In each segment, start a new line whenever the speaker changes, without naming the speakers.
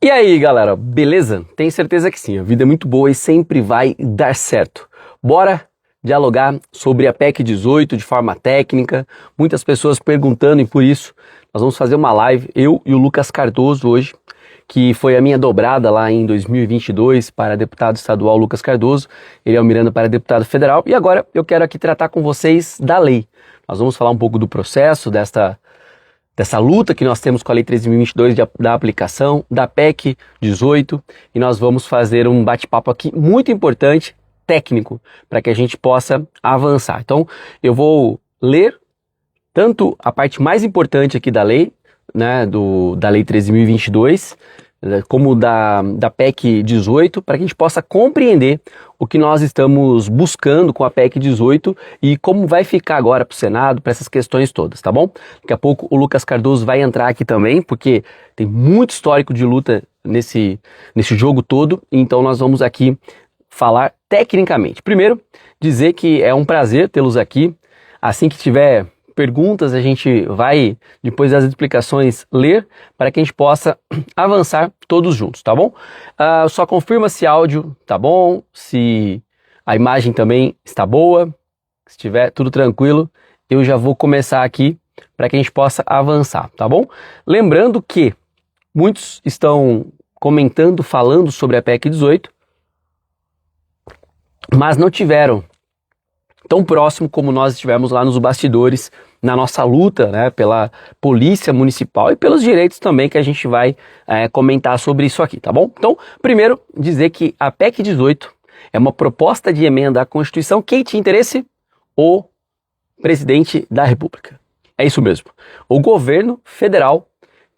E aí, galera, beleza? Tenho certeza que sim, a vida é muito boa e sempre vai dar certo. Bora dialogar sobre a PEC 18 de forma técnica, muitas pessoas perguntando e por isso nós vamos fazer uma live, eu e o Lucas Cardoso hoje, que foi a minha dobrada lá em 2022 para deputado estadual Lucas Cardoso, ele é o Miranda para deputado federal e agora eu quero aqui tratar com vocês da lei. Nós vamos falar um pouco do processo dessa luta que nós temos com a Lei 13.022 da aplicação, da PEC 18, e nós vamos fazer um bate-papo aqui muito importante, técnico, para que a gente possa avançar. Então, eu vou ler tanto a parte mais importante aqui da lei, né, da Lei 13.022, como da PEC 18, para que a gente possa compreender o que nós estamos buscando com a PEC 18 e como vai ficar agora para o Senado, para essas questões todas, tá bom? Daqui a pouco o Lucas Cardoso vai entrar aqui também, porque tem muito histórico de luta nesse jogo todo, então nós vamos aqui falar tecnicamente. Primeiro, dizer que é um prazer tê-los aqui. Assim que tiver perguntas, a gente vai, depois das explicações, ler para que a gente possa avançar todos juntos, tá bom? Só confirma se áudio tá bom, se a imagem também está boa, se estiver tudo tranquilo, eu já vou começar aqui para que a gente possa avançar, tá bom? Lembrando que muitos estão comentando, falando sobre a PEC 18, mas não tiveram tão próximo como nós estivemos lá nos bastidores, na nossa luta, né, pela polícia municipal e pelos direitos também que a gente vai comentar sobre isso aqui, tá bom? Então, primeiro, dizer que a PEC 18 é uma proposta de emenda à Constituição. Quem tinha interesse? O presidente da República. É isso mesmo. O governo federal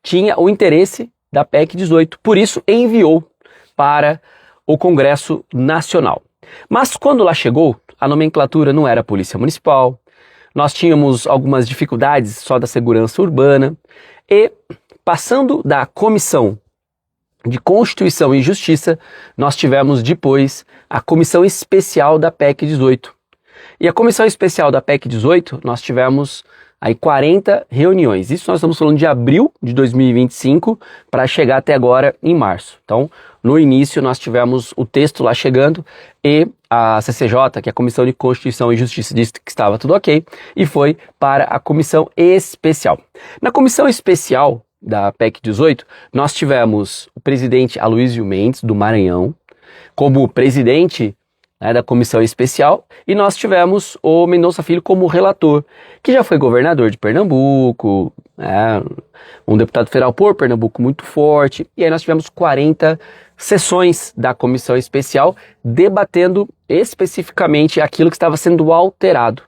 tinha o interesse da PEC 18, por isso enviou para o Congresso Nacional. Mas quando lá chegou, a nomenclatura não era Polícia Municipal, nós tínhamos algumas dificuldades só da segurança urbana e, passando da Comissão de Constituição e Justiça, nós tivemos depois a Comissão Especial da PEC 18. E a Comissão Especial da PEC 18, nós tivemos aí 40 reuniões. Isso nós estamos falando de abril de 2025 para chegar até agora em março. Então, no início nós tivemos o texto lá chegando e a CCJ, que é a Comissão de Constituição e Justiça, disse que estava tudo ok e foi para a Comissão Especial. Na Comissão Especial da PEC 18, nós tivemos o presidente Aloysio Mendes, do Maranhão, como presidente, né, da Comissão Especial, e nós tivemos o Mendonça Filho como relator, que já foi governador de Pernambuco, um deputado federal por Pernambuco muito forte, e aí nós tivemos 40 sessões da Comissão Especial debatendo especificamente aquilo que estava sendo alterado.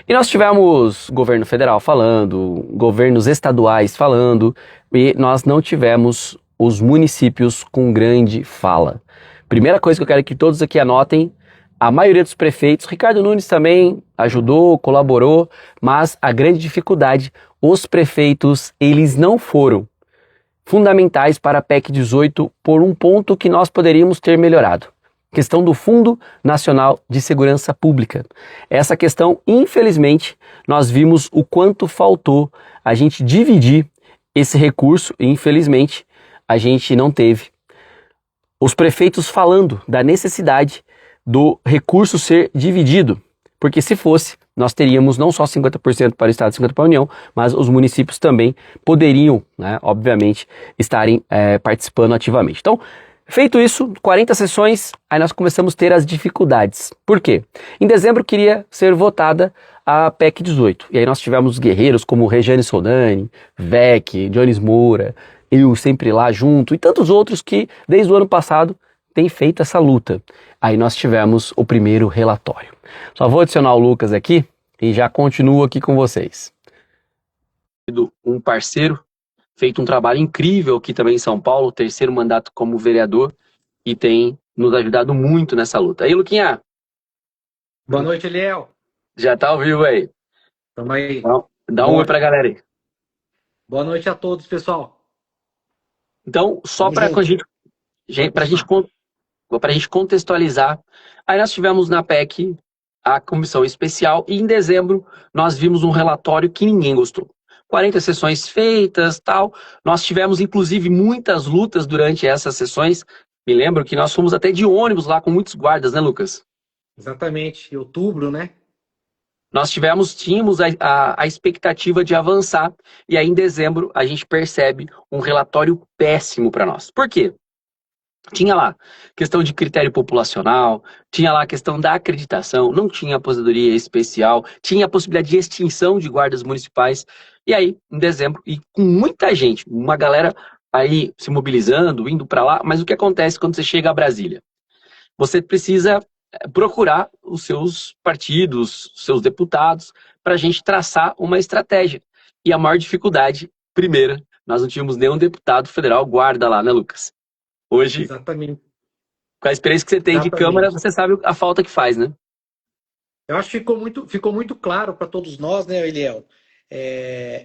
E nós tivemos governo federal falando, governos estaduais falando, e nós não tivemos os municípios com grande fala. Primeira coisa que eu quero que todos aqui anotem, a maioria dos prefeitos, Ricardo Nunes também ajudou, colaborou, mas a grande dificuldade, os prefeitos, eles não foram fundamentais para a PEC 18 por um ponto que nós poderíamos ter melhorado. Questão do Fundo Nacional de Segurança Pública. Essa questão, infelizmente, nós vimos o quanto faltou a gente dividir esse recurso e, infelizmente, a gente não teve os prefeitos falando da necessidade do recurso ser dividido, porque se fosse, nós teríamos não só 50% para o Estado e 50% para a União, mas os municípios também poderiam, né, obviamente, estarem participando ativamente. Então, feito isso, 40 sessões, aí nós começamos a ter as dificuldades. Por quê? Em dezembro queria ser votada a PEC 18, e aí nós tivemos guerreiros como Regiane Soldani, Vec, Jones Moura, eu sempre lá junto, e tantos outros que desde o ano passado têm feito essa luta. Aí nós tivemos o primeiro relatório. Só vou adicionar o Lucas aqui e já continuo aqui com vocês. Um parceiro, feito um trabalho incrível aqui também em São Paulo, terceiro mandato como vereador, e tem nos ajudado muito nessa luta. Aí, Luquinha.
Boa noite, Eliel.
Já tá ao vivo aí.
Tamo aí.
Então, dá um oi pra galera aí.
Boa noite a todos, pessoal.
Então, só para a gente contextualizar, aí nós tivemos na PEC a comissão especial e em dezembro nós vimos um relatório que ninguém gostou. 40 sessões feitas, tal. Nós tivemos, inclusive, muitas lutas durante essas sessões. Me lembro que nós fomos até de ônibus lá com muitos guardas, né, Lucas?
Exatamente, outubro, né?
Nós tínhamos a expectativa de avançar, e aí em dezembro a gente percebe um relatório péssimo para nós. Por quê? Tinha lá questão de critério populacional, tinha lá a questão da acreditação, não tinha aposentadoria especial, tinha a possibilidade de extinção de guardas municipais. E aí, em dezembro, e com muita gente, uma galera aí se mobilizando, indo para lá, mas o que acontece quando você chega a Brasília? Você precisa procurar os seus partidos, os seus deputados, para a gente traçar uma estratégia. E a maior dificuldade, primeira, nós não tínhamos nenhum deputado federal guarda lá, né, Lucas? Hoje,
Exatamente,
com a experiência que você tem de Câmara,
exatamente.
você sabe a falta que faz, né?
Eu acho que ficou muito claro para todos nós, né, Eliel?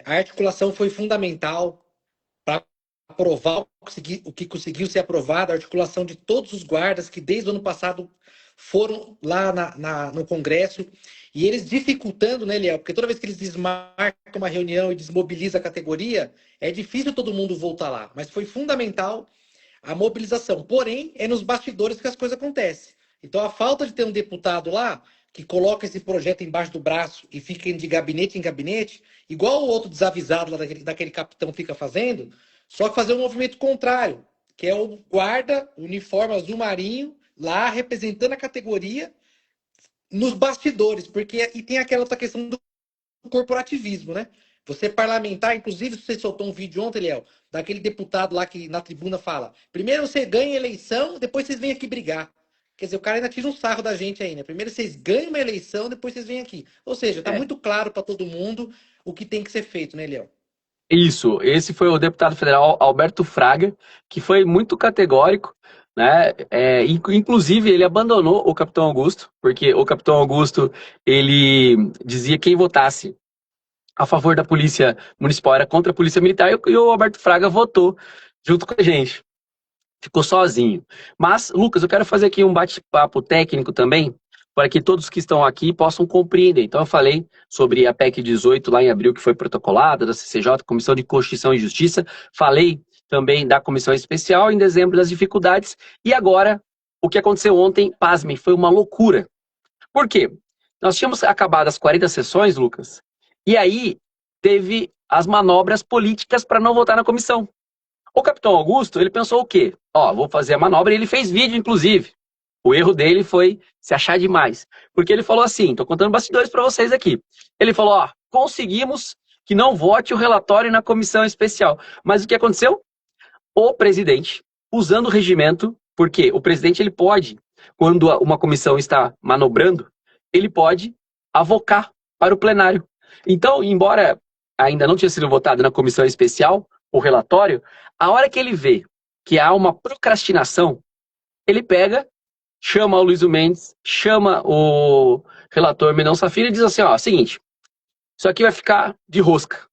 A articulação foi fundamental para aprovar o que conseguiu ser aprovado, a articulação de todos os guardas que desde o ano passado foram lá no Congresso, e eles dificultando, né, Eliel? Porque toda vez que eles desmarcam uma reunião e desmobilizam a categoria, é difícil todo mundo voltar lá. Mas foi fundamental a mobilização. Porém, é nos bastidores que as coisas acontecem. Então, a falta de ter um deputado lá que coloca esse projeto embaixo do braço e fica de gabinete em gabinete, igual o outro desavisado lá daquele capitão fica fazendo, só que fazer um movimento contrário, que é o guarda, uniforme azul marinho, lá representando a categoria nos bastidores, porque e tem aquela outra questão do corporativismo, né? Você parlamentar, inclusive, você soltou um vídeo ontem, Léo, daquele deputado lá que na tribuna fala: primeiro você ganha a eleição, depois vocês vêm aqui brigar. Quer dizer, o cara ainda tira um sarro da gente aí, né? Primeiro vocês ganham uma eleição, depois vocês vêm aqui. Ou seja, tá
É.
muito claro para todo mundo o que tem que ser feito, né, Léo?
Isso, esse foi o deputado federal Alberto Fraga, que foi muito categórico, né? Inclusive, ele abandonou o Capitão Augusto, porque o Capitão Augusto, ele dizia que quem votasse a favor da polícia municipal era contra a polícia militar, e o Alberto Fraga votou junto com a gente. Ficou sozinho. Mas, Lucas, eu quero fazer aqui um bate-papo técnico também, para que todos que estão aqui possam compreender. Então, eu falei sobre a PEC 18 lá em abril, que foi protocolada, da CCJ, Comissão de Constituição e Justiça. Falei também da Comissão Especial em dezembro das dificuldades. E agora, o que aconteceu ontem, pasmem, foi uma loucura. Por quê? Nós tínhamos acabado as 40 sessões, Lucas, e aí teve as manobras políticas para não votar na comissão. O Capitão Augusto, ele pensou o quê? Ó, vou fazer a manobra, e ele fez vídeo, inclusive. O erro dele foi se achar demais. Porque ele falou assim, tô contando bastidores para vocês aqui. Ele falou, ó, conseguimos que não vote o relatório na comissão especial. Mas o que aconteceu? O presidente, usando o regimento, porque o presidente ele pode, quando uma comissão está manobrando, ele pode avocar para o plenário. Então, embora ainda não tenha sido votado na comissão especial, o relatório, a hora que ele vê que há uma procrastinação, ele pega, chama o Luiz Mendes, chama o relator Menão Safira e diz assim, ó, seguinte, isso aqui vai ficar de rosca.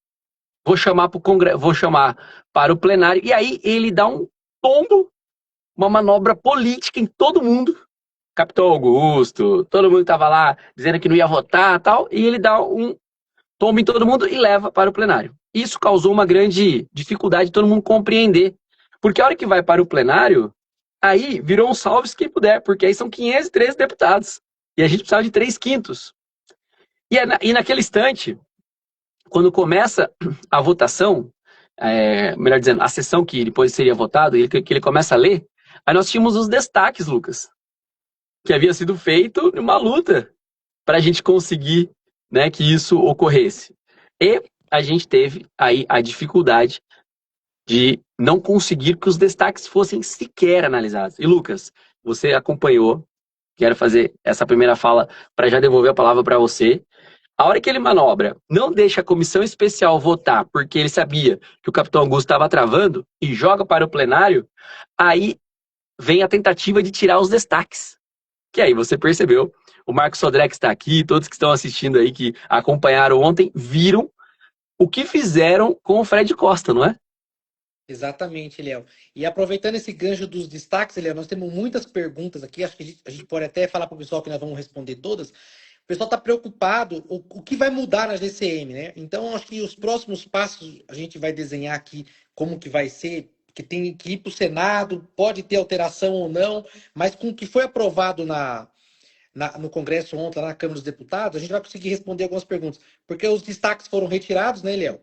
Vou chamar para o Congresso, vou chamar para o plenário, e aí ele dá um tombo, uma manobra política em todo mundo. Capitão Augusto, todo mundo estava lá dizendo que não ia votar e tal, e ele dá um tombo em todo mundo e leva para o plenário. Isso causou uma grande dificuldade de todo mundo compreender. Porque a hora que vai para o plenário, aí virou um salve quem puder, porque aí são 513 deputados. E a gente precisava de 3/5. E naquele instante, quando começa a votação, melhor dizendo, a sessão que depois seria votado, que ele começa a ler, aí nós tínhamos os destaques, Lucas, que havia sido feito numa luta para a gente conseguir, né, que isso ocorresse. E a gente teve aí a dificuldade de não conseguir que os destaques fossem sequer analisados. E Lucas, você acompanhou, quero fazer essa primeira fala para já devolver a palavra para você. A hora que ele manobra, não deixa a comissão especial votar, porque ele sabia que o Capitão Augusto estava travando, e joga para o plenário, aí vem a tentativa de tirar os destaques. Que aí você percebeu, o Marcos Sodré que está aqui, todos que estão assistindo aí, que acompanharam ontem, viram o que fizeram com o Fred Costa, não é?
Exatamente, Léo. E aproveitando esse gancho dos destaques, Léo, nós temos muitas perguntas aqui, acho que a gente pode até falar para o pessoal que nós vamos responder todas. pessoal está preocupado o que vai mudar na GCM, né? Então, acho que os próximos passos a gente vai desenhar aqui como que vai ser, que tem que ir para o Senado, pode ter alteração ou não, mas com o que foi aprovado no Congresso ontem, lá na Câmara dos Deputados, a gente vai conseguir responder algumas perguntas, porque os destaques foram retirados, né, Léo?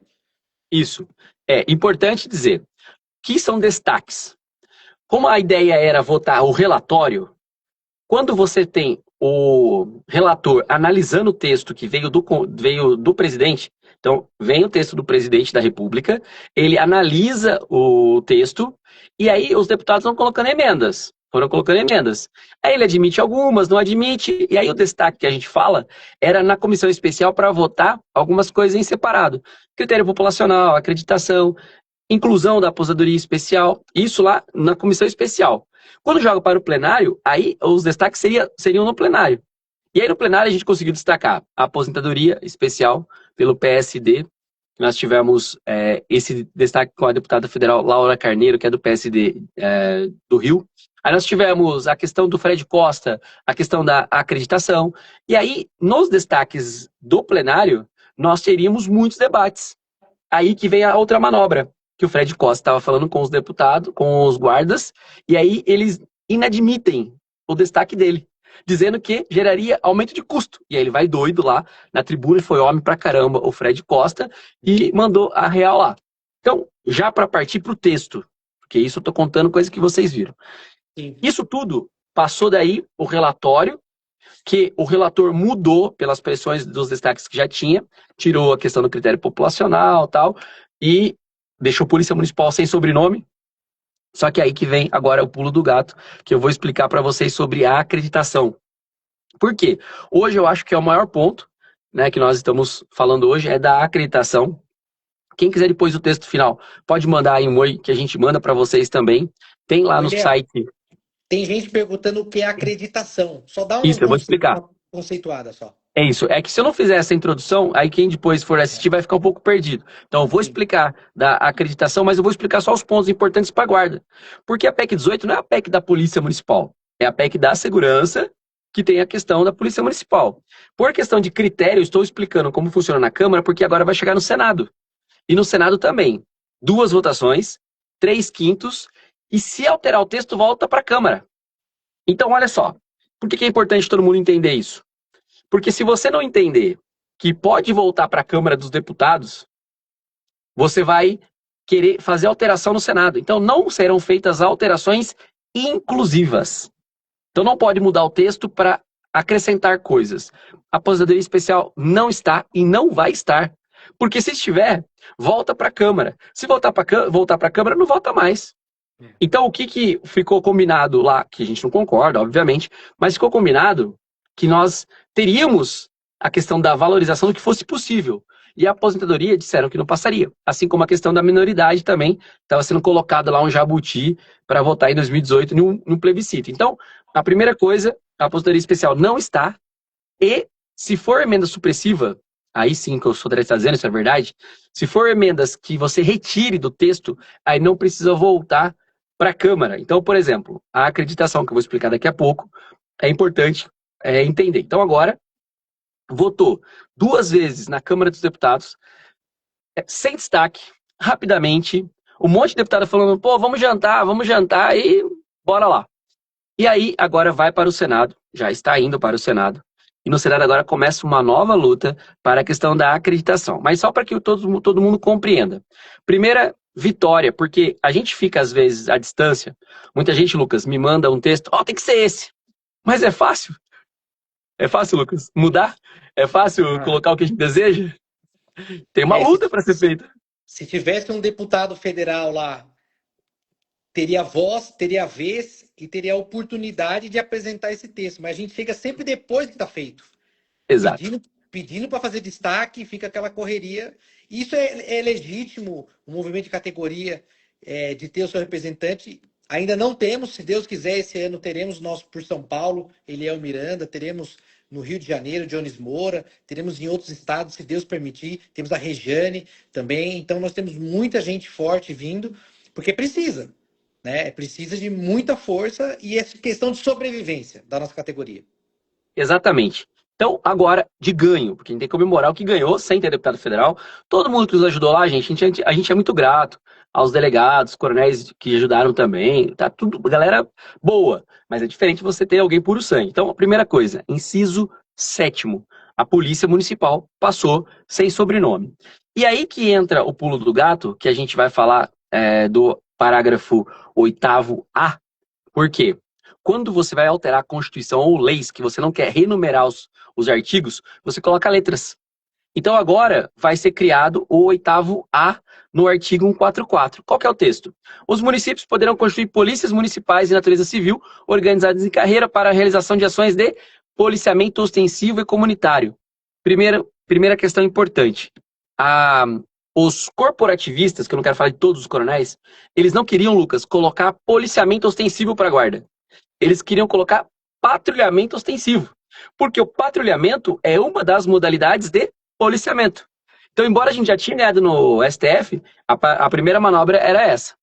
Isso. É importante dizer que são destaques. Como a ideia era votar o relatório, quando você tem o relator analisando o texto que veio do presidente, então vem o texto do presidente da República, ele analisa o texto e aí os deputados vão colocando emendas. Foram colocando emendas. Aí ele admite algumas, não admite, e aí o destaque que a gente fala era na comissão especial para votar algumas coisas em separado. Critério populacional, acreditação, inclusão da aposentadoria especial, isso lá na comissão especial. Quando joga para o plenário, aí os destaques seriam no plenário. E aí no plenário a gente conseguiu destacar a aposentadoria especial pelo PSD. Nós tivemos esse destaque com a deputada federal Laura Carneiro, que é do PSD do Rio. Aí nós tivemos a questão do Fred Costa, a questão da acreditação. E aí, nos destaques do plenário, nós teríamos muitos debates. Aí que vem a outra manobra, que o Fred Costa estava falando com os deputados, com os guardas, e aí eles inadmitem o destaque dele, dizendo que geraria aumento de custo. E aí ele vai doido lá na tribuna, e foi homem pra caramba, o Fred Costa, e mandou a real lá. Então, já para partir para o texto, porque isso eu estou contando coisas que vocês viram.
Sim.
Isso tudo passou daí o relatório, que o relator mudou pelas pressões dos destaques que já tinha, tirou a questão do critério populacional e tal, e deixou Polícia Municipal sem sobrenome. Só que aí que vem agora o pulo do gato, que eu vou explicar para vocês sobre a acreditação. Por quê? Hoje eu acho que é o maior ponto, né, que nós estamos falando hoje, é da acreditação. Quem quiser depois o texto final, pode mandar aí um oi, que a gente manda para vocês também. Tem lá no
Léo,
site.
tem gente perguntando o que é acreditação. Só dá
Isso, eu vou explicar.
uma conceituada só.
É isso. É que se eu não fizer essa introdução, aí quem depois for assistir vai ficar um pouco perdido. Então eu vou
Sim.
explicar da acreditação, mas eu vou explicar só os pontos importantes para a guarda. Porque a PEC 18 não é a PEC da Polícia Municipal. É a PEC da segurança, que tem a questão da Polícia Municipal. Por questão de critério, eu estou explicando como funciona na Câmara, porque agora vai chegar no Senado. E no Senado também. 2 votações, 3/5, e se alterar o texto, volta para a Câmara. Então, olha só. Por que é importante todo mundo entender isso? Porque se você não entender que pode voltar para a Câmara dos Deputados, você vai querer fazer alteração no Senado. Então não serão feitas alterações inclusivas. Então não pode mudar o texto para acrescentar coisas. A aposentadoria especial não está e não vai estar. Porque se estiver, volta para a Câmara. Se voltar para a Câmara, não volta mais. Então o que ficou combinado lá, que a gente não concorda, obviamente, mas ficou combinado que nós teríamos a questão da valorização do que fosse possível. E a aposentadoria disseram que não passaria. Assim como a questão da minoridade também estava sendo colocado lá um jabuti para votar em 2018 no plebiscito. Então, a primeira coisa, a aposentadoria especial não está. E se for emenda supressiva, aí sim que eu sou direito dizendo, isso é verdade, se for emendas que você retire do texto, aí não precisa voltar para a Câmara. Então, por exemplo, a acreditação, que eu vou explicar daqui a pouco, é importante entender. Então, agora, votou 2 vezes na Câmara dos Deputados, sem destaque, rapidamente, um monte de deputado falando, pô, vamos jantar, e bora lá. E aí, agora vai para o Senado, já está indo para o Senado, e no Senado agora começa uma nova luta para a questão da acreditação. Mas só para que todo mundo compreenda. Primeira vitória, porque a gente fica, às vezes, à distância. Muita gente, Lucas, me manda um texto, tem que ser esse. Mas é fácil. É fácil, Lucas, mudar? É fácil colocar o que a gente deseja? Tem uma luta para ser feita.
Se tivesse um deputado federal lá, teria voz, teria vez e teria a oportunidade de apresentar esse texto. Mas a gente chega sempre depois que está feito.
Exato.
Pedindo para fazer destaque, fica aquela correria. Isso é legítimo, o movimento de categoria de ter o seu representante. Ainda não temos, se Deus quiser, esse ano teremos nosso por São Paulo, Eliel Miranda, teremos no Rio de Janeiro, Jones Moura, teremos em outros estados, se Deus permitir, temos a Rejane também. Então nós temos muita gente forte vindo, porque precisa, né? Precisa de muita força e é questão de sobrevivência da nossa categoria.
Exatamente. Então, agora, de ganho, porque a gente tem que comemorar o que ganhou sem ter deputado federal. Todo mundo que nos ajudou lá, a gente é muito grato aos delegados, coronéis que ajudaram também. Tá tudo, galera boa. Mas é diferente você ter alguém puro sangue. Então, a primeira coisa, inciso sétimo, a Polícia Municipal passou sem sobrenome. E aí que entra o pulo do gato, que a gente vai falar do parágrafo 8º A. Por quê? Quando você vai alterar a Constituição ou leis que você não quer renumerar os artigos, você coloca letras. Então agora vai ser criado o 8º A no artigo 144. Qual que é o texto? Os municípios poderão constituir polícias municipais de natureza civil organizadas em carreira para a realização de ações de policiamento ostensivo e comunitário. Primeira questão importante. A, os corporativistas, que eu não quero falar de todos os coronéis, eles não queriam, Lucas, colocar policiamento ostensivo para a guarda. Eles queriam colocar patrulhamento ostensivo. Porque o patrulhamento é uma das modalidades de policiamento. Então, embora a gente já tinha ganhado no STF, a primeira manobra era essa.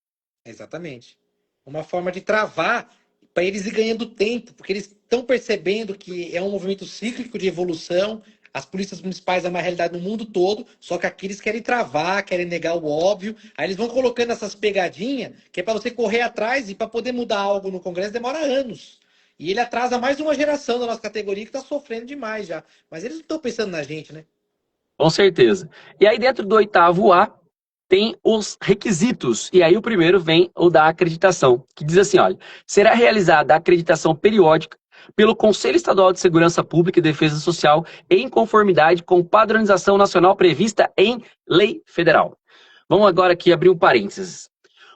Exatamente. Uma forma de travar para eles ir ganhando tempo, porque eles estão percebendo que é um movimento cíclico de evolução. As polícias municipais é uma realidade no mundo todo, só que aqui eles querem travar, querem negar o óbvio. Aí eles vão colocando essas pegadinhas que é para você correr atrás e para poder mudar algo no Congresso demora anos. E ele atrasa mais uma geração da nossa categoria que está sofrendo demais já. Mas eles não estão pensando na gente, né?
Com certeza. E aí, dentro do 8º A, tem os requisitos. E aí, o primeiro vem o da acreditação, que diz assim: olha, será realizada a acreditação periódica pelo Conselho Estadual de Segurança Pública e Defesa Social em conformidade com padronização nacional prevista em lei federal. Vamos agora aqui abrir um parênteses.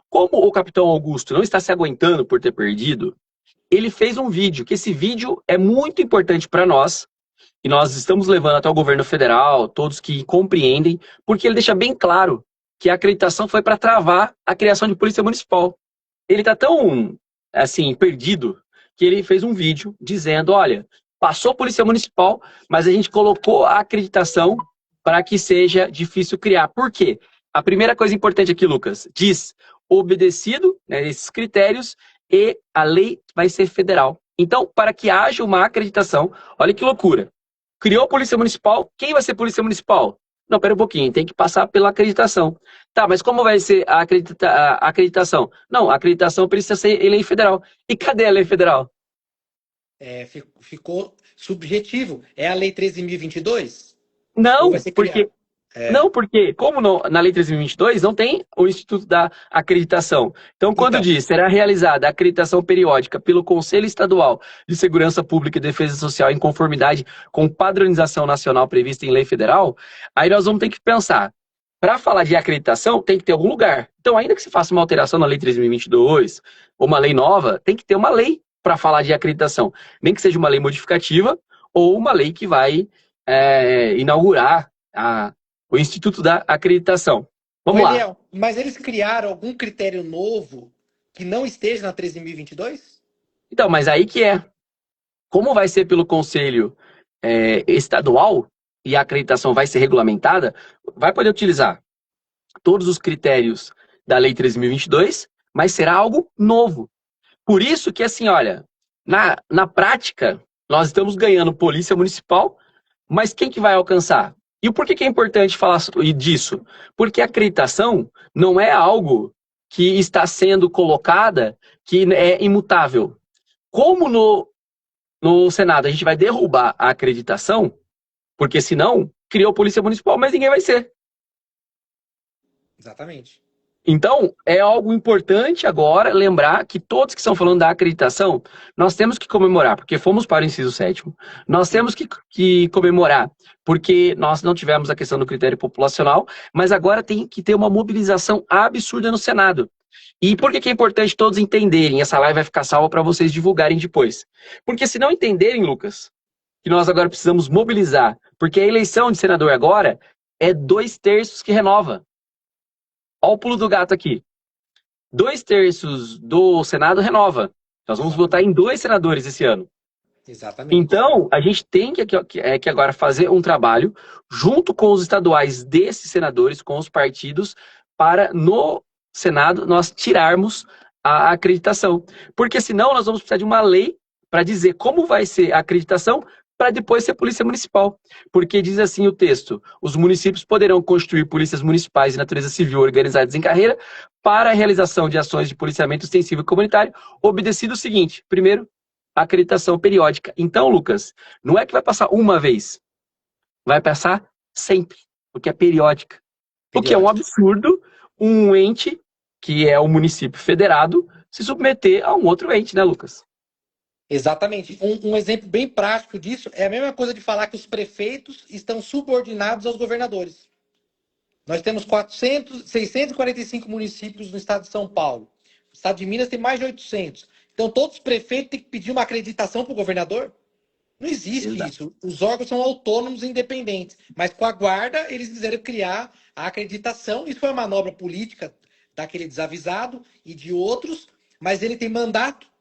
Como o capitão Augusto não está se aguentando por ter perdido, ele fez um vídeo, que esse vídeo é muito importante para nós, e nós estamos levando até o governo federal, todos que compreendem, porque ele deixa bem claro que a acreditação foi para travar a criação de polícia municipal. Ele está tão, assim, perdido, que ele fez um vídeo dizendo, olha, passou a polícia municipal, mas a gente colocou a acreditação para que seja difícil criar. Por quê? A primeira coisa importante aqui, Lucas, diz obedecido, né, esses critérios, e a lei vai ser federal. Então, para que haja uma acreditação, olha que loucura. Criou a polícia municipal, quem vai ser polícia municipal? Não, pera um pouquinho, tem que passar pela acreditação. Tá, mas como vai ser a acreditação? Não, a acreditação precisa ser lei federal. E cadê a lei federal?
Ficou subjetivo. É a Lei 13.022? Ou vai
Não,
ser criado?
porque Não, porque como na Lei 3.022 não tem o Instituto da Acreditação. Então, quando
Então,
diz será realizada a acreditação periódica pelo Conselho Estadual de Segurança Pública e Defesa Social em conformidade com padronização nacional prevista em lei federal, aí nós vamos ter que pensar. Para falar de acreditação, tem que ter algum lugar. Então, ainda que se faça uma alteração na Lei 3.022 ou uma lei nova, tem que ter uma lei para falar de acreditação. Nem que seja uma lei modificativa ou uma lei que vai inaugurar o Instituto da Acreditação.
ô
Vamos lá.
Eliel, mas eles criaram algum critério novo que não esteja na 13.022?
Então, mas aí que é. Como vai ser pelo Conselho Estadual e a acreditação vai ser regulamentada, vai poder utilizar todos os critérios da Lei 13.022, mas será algo novo. Por isso que, assim, olha, na prática, nós estamos ganhando polícia municipal, mas quem que vai alcançar? E o porquê que é importante falar disso? Porque a acreditação não é algo que está sendo colocada que é imutável. Como no Senado a gente vai derrubar a acreditação, porque senão criou polícia municipal, mas ninguém vai ser.
Exatamente.
Então, é algo importante agora lembrar que todos que estão falando da acreditação, nós temos que comemorar, porque fomos para o inciso sétimo. Nós temos que comemorar, porque nós não tivemos a questão do critério populacional, mas agora tem que ter uma mobilização absurda no Senado. E por que é importante todos entenderem? Essa live vai ficar salva para vocês divulgarem depois. Porque se não entenderem, Lucas, que nós agora precisamos mobilizar, porque a eleição de senador agora é 2/3 que renova. Olha o pulo do gato aqui. 2/3 do Senado renova. Nós vamos votar em 2 senadores esse ano.
Exatamente.
Então, a gente tem que agora fazer um trabalho junto com os estaduais desses senadores, com os partidos, para no Senado nós tirarmos a acreditação. Porque senão nós vamos precisar de uma lei para dizer como vai ser a acreditação para depois ser polícia municipal. Porque diz assim o texto: os municípios poderão constituir polícias municipais de natureza civil organizadas em carreira para a realização de ações de policiamento extensivo e comunitário, obedecido o seguinte: primeiro, acreditação periódica. Então, Lucas, não é que vai passar uma vez, vai passar sempre, porque é periódica. O que é um absurdo um ente, que é o município federado, se submeter a um outro ente, né, Lucas?
Exatamente. Um exemplo bem prático disso é a mesma coisa de falar que os prefeitos estão subordinados aos governadores. Nós temos 645 municípios no estado de São Paulo. O estado de Minas tem mais de 800. Então, todos os prefeitos têm que pedir uma acreditação para o governador? Não existe isso. Os órgãos são autônomos e independentes. Mas com a guarda, eles quiseram criar a acreditação. Isso foi uma manobra política daquele desavisado e de outros, mas ele tem mandato.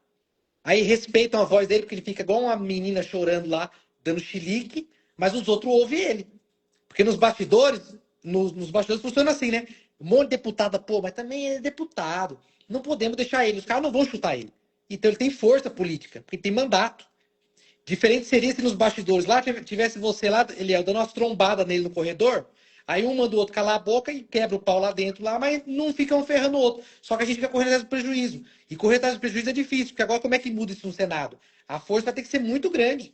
Aí respeitam a voz dele, porque ele fica igual uma menina chorando lá, dando chilique, mas os outros ouvem ele. Porque nos bastidores, nos bastidores funciona assim, né? Um monte de deputado, pô, mas também é deputado. Não podemos deixar ele, os caras não vão chutar ele. Então ele tem força política, porque tem mandato. Diferente seria se nos bastidores lá tivesse você lá, ele dando umas trombadas nele no corredor, aí um manda o outro calar a boca e quebra o pau lá dentro, lá, mas não fica um ferrando o outro. Só que a gente fica correndo atrás do prejuízo. E correr atrás do prejuízo é difícil, porque agora como é que muda isso no Senado? A força vai ter que ser muito grande.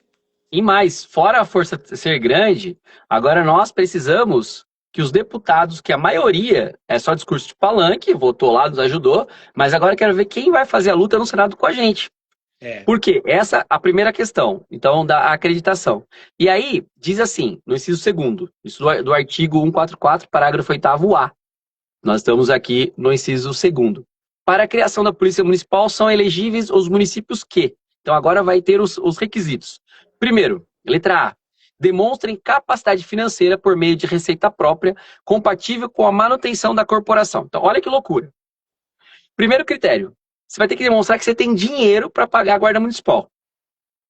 E mais, fora a força ser grande, agora nós precisamos que os deputados, que a maioria é só discurso de palanque, votou lá, nos ajudou, mas agora eu quero ver quem vai fazer a luta no Senado com a gente. Por quê? Essa é a primeira questão, então, da acreditação. E aí, diz assim, no inciso 2º, isso do artigo 144, parágrafo 8º-A. Nós estamos aqui no inciso 2º. Para a criação da Polícia Municipal, são elegíveis os municípios que... Então, agora vai ter os requisitos. Primeiro, letra A. Demonstrem capacidade financeira por meio de receita própria, compatível com a manutenção da corporação. Então, olha que loucura. Primeiro critério. Você vai ter que demonstrar que você tem dinheiro para pagar a guarda municipal.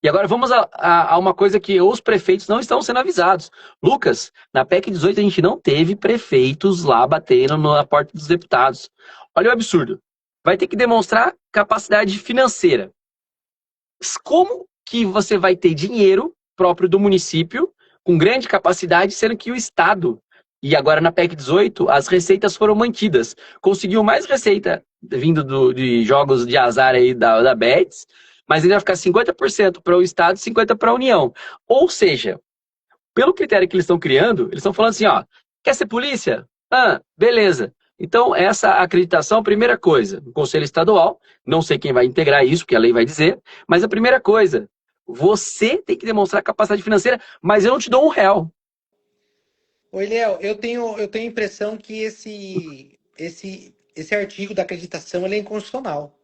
E agora vamos a uma coisa que os prefeitos não estão sendo avisados. Lucas, na PEC 18 a gente não teve prefeitos lá batendo na porta dos deputados. Olha o absurdo. Vai ter que demonstrar capacidade financeira. Como que você vai ter dinheiro próprio do município, com grande capacidade, sendo que o Estado, e agora na PEC 18, as receitas foram mantidas. Conseguiu mais receita vindo de jogos de azar aí da Bets, mas ele vai ficar 50% para o Estado e 50% para a União. Ou seja, pelo critério que eles estão criando, eles estão falando assim, ó, quer ser polícia? Ah, beleza. Então, essa acreditação, primeira coisa, o Conselho Estadual, não sei quem vai integrar isso, que a lei vai dizer, mas a primeira coisa, você tem que demonstrar capacidade financeira, mas eu não te dou R$1.
Oi, Léo, eu tenho a impressão que esse artigo da acreditação ele é inconstitucional.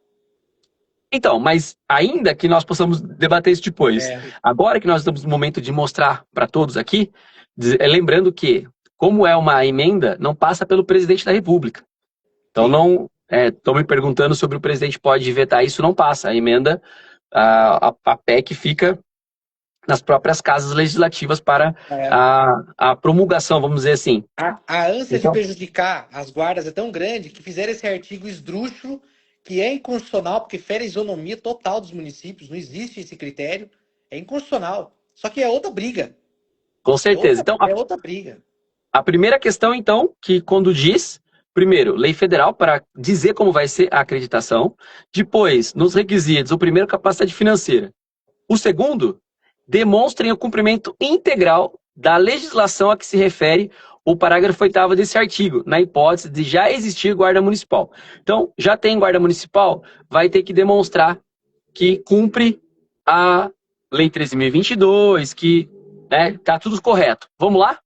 Então, mas ainda que nós possamos debater isso depois, agora que nós estamos no momento de mostrar para todos aqui, lembrando que, como é uma emenda, não passa pelo presidente da República. Então, não estão me perguntando sobre o presidente pode vetar isso, não passa. A emenda, a PEC fica nas próprias casas legislativas para a promulgação, vamos dizer assim.
A ânsia de prejudicar as guardas é tão grande que fizeram esse artigo esdrúxulo, que é inconstitucional, porque fere a isonomia total dos municípios, não existe esse critério, é inconstitucional. Só que é outra briga.
Com certeza.
É outra briga.
A primeira questão, então, que quando diz, primeiro, lei federal para dizer como vai ser a acreditação. Depois, nos requisitos, o primeiro, capacidade financeira. O segundo, demonstrem o cumprimento integral da legislação a que se refere o parágrafo 8º desse artigo, na hipótese de já existir guarda municipal. Então, já tem guarda municipal, vai ter que demonstrar que cumpre a Lei 13.022, que tá tudo correto. Vamos lá?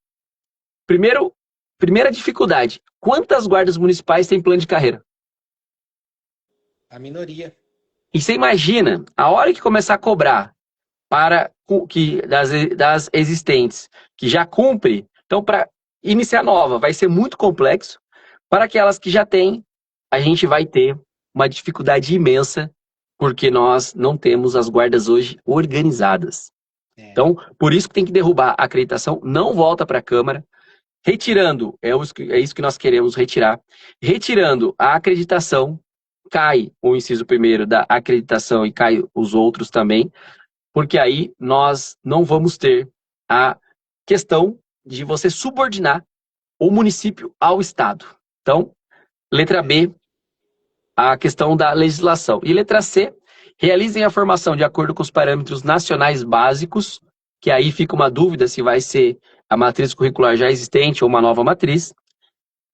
Primeira dificuldade. Quantas guardas municipais têm plano de carreira?
A minoria.
E você imagina, a hora que começar a cobrar para das existentes, que já cumpre, então para iniciar nova vai ser muito complexo. Para aquelas que já têm, a gente vai ter uma dificuldade imensa, porque nós não temos as guardas hoje organizadas. Então, por isso que tem que derrubar a acreditação, não volta para a Câmara. Retirando, é isso que nós queremos retirar. Retirando a acreditação, cai o inciso 1º da acreditação e cai os outros também. porque aí nós não vamos ter a questão de você subordinar o município ao Estado. Então, letra B, a questão da legislação. E letra C, realizem a formação de acordo com os parâmetros nacionais básicos, que aí fica uma dúvida se vai ser a matriz curricular já existente ou uma nova matriz.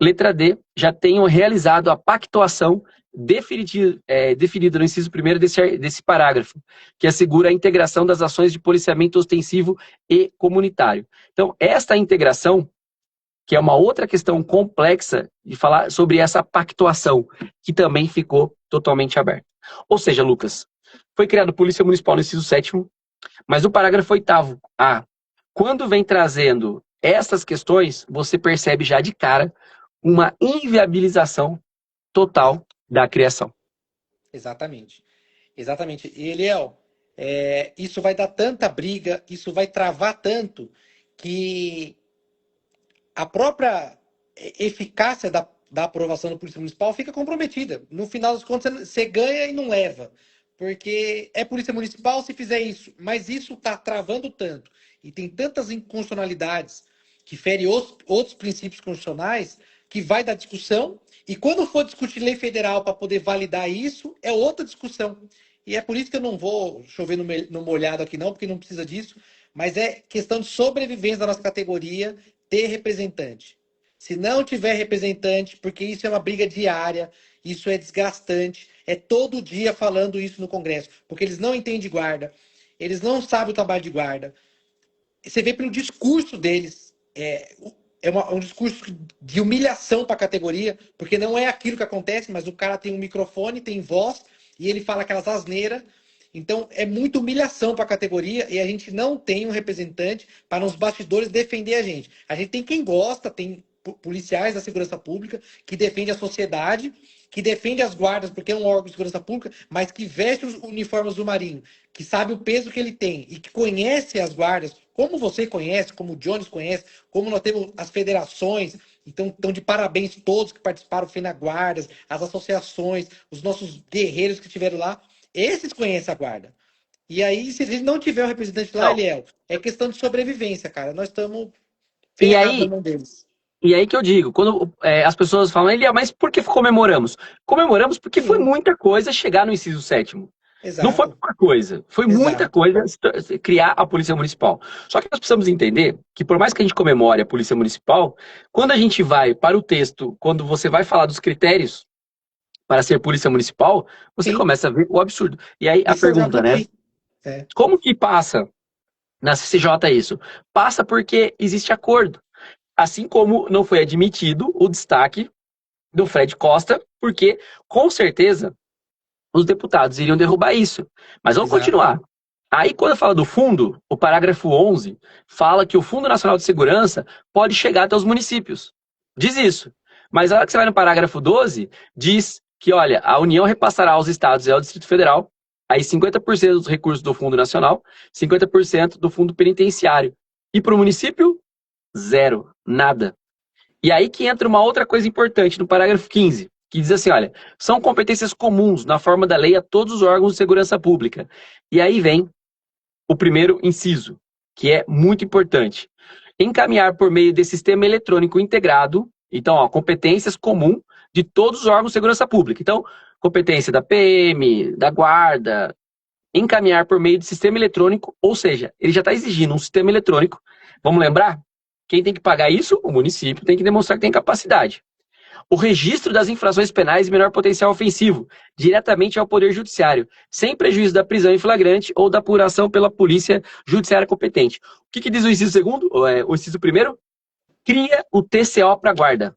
Letra D, já tenham realizado a pactuação definida no inciso 1º desse parágrafo, que assegura a integração das ações de policiamento ostensivo e comunitário. Então, esta integração, que é uma outra questão complexa de falar sobre essa pactuação, que também ficou totalmente aberta. Ou seja, Lucas, foi criado Polícia Municipal no inciso 7º, mas o parágrafo 8º, quando vem trazendo essas questões, você percebe já de cara uma inviabilização total da criação.
Exatamente. Exatamente. E, Eliel, isso vai dar tanta briga, isso vai travar tanto, que a própria eficácia da aprovação da Polícia Municipal fica comprometida. No final das contas, você ganha e não leva. Porque é Polícia Municipal se fizer isso. Mas isso está travando tanto. E tem tantas inconstitucionalidades que ferem outros princípios constitucionais que vai dar discussão. E quando for discutir lei federal para poder validar isso, é outra discussão. E é por isso que eu não vou chover no molhado aqui não, porque não precisa disso. Mas é questão de sobrevivência da nossa categoria ter representante. Se não tiver representante, porque isso é uma briga diária, isso é desgastante, é todo dia falando isso no Congresso, porque eles não entendem de guarda, eles não sabem o trabalho de guarda. Você vê pelo discurso deles, um discurso de humilhação para a categoria, porque não é aquilo que acontece, mas o cara tem um microfone, tem voz, e ele fala aquelas asneiras. Então, é muita humilhação para a categoria e a gente não tem um representante para nos bastidores defender a gente. A gente tem quem gosta, tem policiais da segurança pública que defende a sociedade, que defende as guardas, porque é um órgão de segurança pública, mas que veste os uniformes do Marinho, que sabe o peso que ele tem e que conhece as guardas, como você conhece, como o Jones conhece, como nós temos as federações. Então, estão de parabéns todos que participaram, FENAGuardas, as associações, os nossos guerreiros que estiveram lá. Esses conhecem a guarda. E aí, se a gente não tiver um representante lá,
Não.
Eliel, é questão de sobrevivência, cara. Nós estamos
E
ferrados na
aí,
mão deles.
e aí que eu digo, quando as pessoas falam, Elia, mas por que comemoramos? Comemoramos porque foi
Sim,
muita coisa chegar no inciso 7º. Não foi
exato.
pouca coisa, foi muita
Exato.
coisa criar a Polícia Municipal. Só que nós precisamos entender que por mais que a gente comemore a Polícia Municipal, quando a gente vai para o texto, quando você vai falar dos critérios para ser Polícia Municipal, você
Sim.
começa a ver o absurdo. E aí a
Isso eu já
pergunta, né?
cumpri. É.
Como que passa na CCJ isso? Passa porque existe acordo. Assim como não foi admitido o destaque do Fred Costa, porque com certeza os deputados iriam derrubar isso. Mas vamos
Exato.
continuar. Aí, quando fala do fundo, o parágrafo 11 fala que o Fundo Nacional de Segurança pode chegar até os municípios. Diz isso. Mas a hora que você vai no parágrafo 12, diz que, olha, a União repassará aos estados e ao Distrito Federal aí 50% dos recursos do Fundo Nacional, 50% do Fundo Penitenciário. E para o município, zero, nada. E aí que entra uma outra coisa importante no parágrafo 15, que diz assim, olha, são competências comuns na forma da lei a todos os órgãos de segurança pública. E aí vem o primeiro inciso, que é muito importante. Encaminhar por meio de sistema eletrônico integrado, então, competências comuns de todos os órgãos de segurança pública. Então, competência da PM, da guarda, encaminhar por meio de sistema eletrônico, ou seja, ele já está exigindo um sistema eletrônico. Vamos lembrar? Quem tem que pagar isso? O município tem que demonstrar que tem capacidade. O registro das infrações penais de menor potencial ofensivo, diretamente ao Poder Judiciário, sem prejuízo da prisão em flagrante ou da apuração pela Polícia Judiciária competente. O que diz o inciso segundo? O inciso primeiro? Cria o TCO para guarda.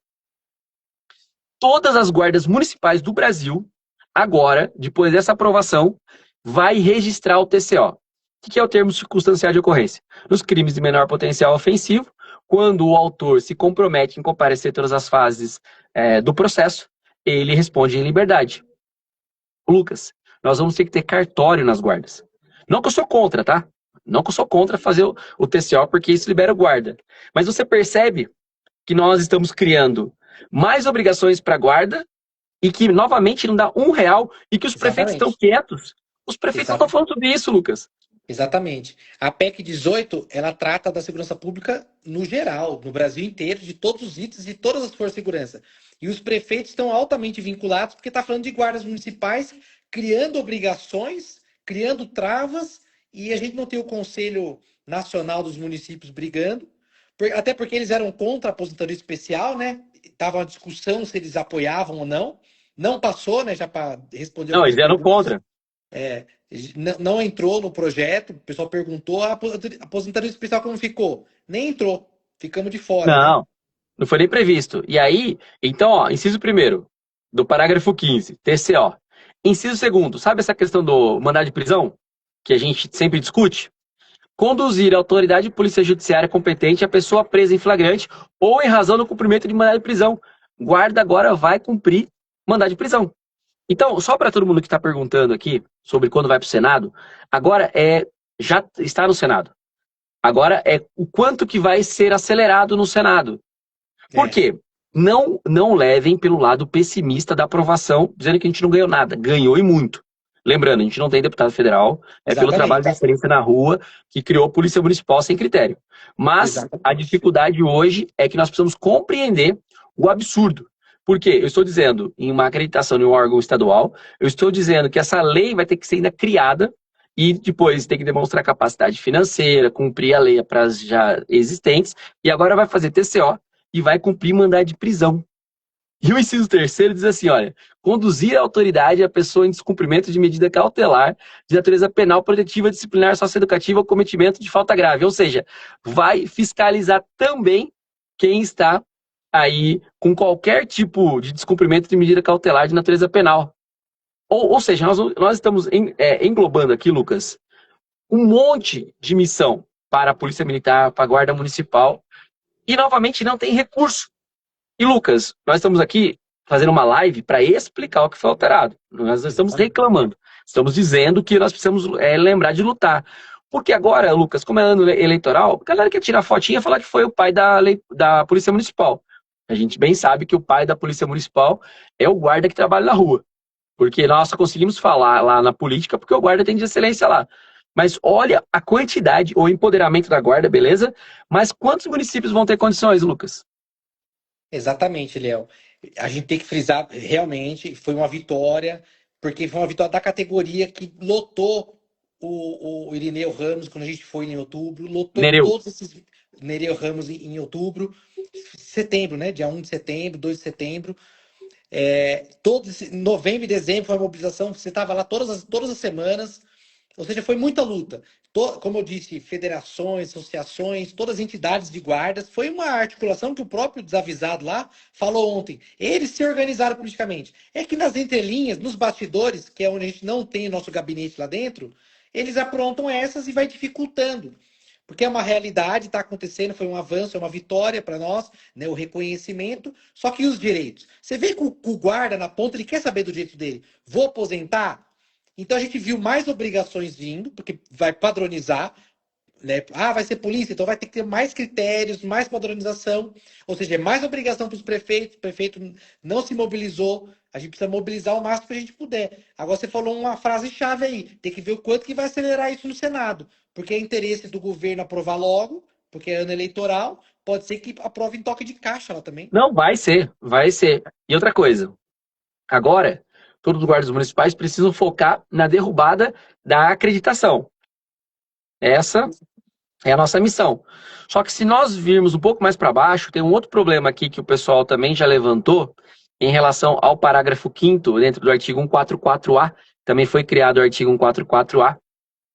Todas as guardas municipais do Brasil, agora, depois dessa aprovação, vai registrar o TCO. O que é o termo circunstancial de ocorrência? Nos crimes de menor potencial ofensivo, quando o autor se compromete em comparecer todas as fases do processo, ele responde em liberdade. Lucas, nós vamos ter que ter cartório nas guardas. Não que eu sou contra, tá? Não que eu sou contra fazer o TCO, porque isso libera o guarda. Mas você percebe que nós estamos criando mais obrigações para a guarda e que, novamente, não dá R$1 e que os prefeitos estão
Exatamente.
quietos. Os prefeitos não estão
Exatamente.
falando sobre isso, Lucas.
Exatamente. A PEC 18, ela trata da segurança pública no geral, no Brasil inteiro, de todos os itens e todas as forças de segurança. E os prefeitos estão altamente vinculados, porque está falando de guardas municipais criando obrigações, criando travas, e a gente não tem o Conselho Nacional dos Municípios brigando, até porque eles eram contra a aposentadoria especial, né? Tava uma discussão se eles apoiavam ou não. Não passou, né? Já para responder
Não,
algumas
eles eram
perguntas.
contra.
Não entrou no projeto, o pessoal perguntou, a aposentadoria especial como ficou? Nem entrou, ficamos de fora, né?
Não, não foi nem previsto. E aí, então, ó, inciso primeiro, do parágrafo 15, TCO. Inciso segundo, sabe essa questão do mandado de prisão, que a gente sempre discute? Conduzir a autoridade de polícia judiciária competente a pessoa presa em flagrante ou em razão do cumprimento de mandado de prisão. Guarda agora vai cumprir mandado de prisão. Então, só para todo mundo que está perguntando aqui sobre quando vai para o Senado, agora já está no Senado. Agora é o quanto que vai ser acelerado no Senado. Por
É,
quê? Não levem pelo lado pessimista da aprovação, dizendo que a gente não ganhou nada. Ganhou e muito. Lembrando, a gente não tem deputado federal, é pelo trabalho de
exatamente,
experiência na rua que criou a Polícia Municipal sem critério. Mas a
exatamente.
dificuldade hoje é que nós precisamos compreender o absurdo. Por quê? Eu estou dizendo em uma acreditação em um órgão estadual, eu estou dizendo que essa lei vai ter que ser ainda criada e depois tem que demonstrar capacidade financeira, cumprir a lei para as já existentes, e agora vai fazer TCO e vai cumprir mandado de prisão. E o inciso terceiro diz assim, olha, conduzir a autoridade a pessoa em descumprimento de medida cautelar de natureza penal, protetiva, disciplinar, socioeducativa ou cometimento de falta grave. Ou seja, vai fiscalizar também quem está aí com qualquer tipo de descumprimento de medida cautelar de natureza penal. Ou seja, nós estamos englobando aqui, Lucas, um monte de missão para a Polícia Militar, para a Guarda Municipal, e novamente não tem recurso. E Lucas, nós estamos aqui fazendo uma live para explicar o que foi alterado. Nós não estamos
Exatamente.
reclamando. Estamos dizendo que nós precisamos lembrar de lutar. Porque agora, Lucas, como é ano eleitoral, a galera quer tirar fotinha e falar que foi o pai da Polícia Municipal. A gente bem sabe que o pai da Polícia Municipal é o guarda que trabalha na rua. Porque nós só conseguimos falar lá na política porque o guarda tem de excelência lá. Mas olha a quantidade, o empoderamento da guarda, beleza? Mas quantos municípios vão ter condições, Lucas?
Exatamente, Léo. A gente tem que frisar, realmente, foi uma vitória, porque foi uma vitória da categoria que lotou o Irineu Ramos, quando a gente foi em outubro, lotou
Nereu.
todos esses. Nereu Ramos em outubro, setembro, né? Dia 1 de setembro, 2 de setembro. Novembro e dezembro foi uma mobilização, você estava lá todas as semanas, ou seja, foi muita luta. Como eu disse, federações, associações, todas as entidades de guardas, foi uma articulação que o próprio desavisado lá falou ontem. Eles se organizaram politicamente. É que nas entrelinhas, nos bastidores, que é onde a gente não tem nosso gabinete lá dentro, eles aprontam essas e vai dificultando. Porque é uma realidade, está acontecendo, foi um avanço, é uma vitória para nós, né, o reconhecimento. Só que os direitos? Você vê que o guarda na ponta, ele quer saber do direito dele. Vou aposentar? Então a gente viu mais obrigações vindo, porque vai padronizar, né? Ah, vai ser polícia, então vai ter que ter mais critérios, mais padronização, ou seja, é mais obrigação para os prefeitos, o prefeito não se mobilizou, a gente precisa mobilizar o máximo que a gente puder. Agora você falou uma frase-chave aí, tem que ver o quanto que vai acelerar isso no Senado, porque é interesse do governo aprovar logo, porque é ano eleitoral, pode ser que aprove em toque de caixa lá também.
Não, vai ser, vai ser. E outra coisa, agora, todos os guardas municipais precisam focar na derrubada da acreditação. Essa é a nossa missão. Só que se nós virmos um pouco mais para baixo, tem um outro problema aqui que o pessoal também já levantou em relação ao parágrafo 5º, dentro do artigo 144A, também foi criado o artigo 144A,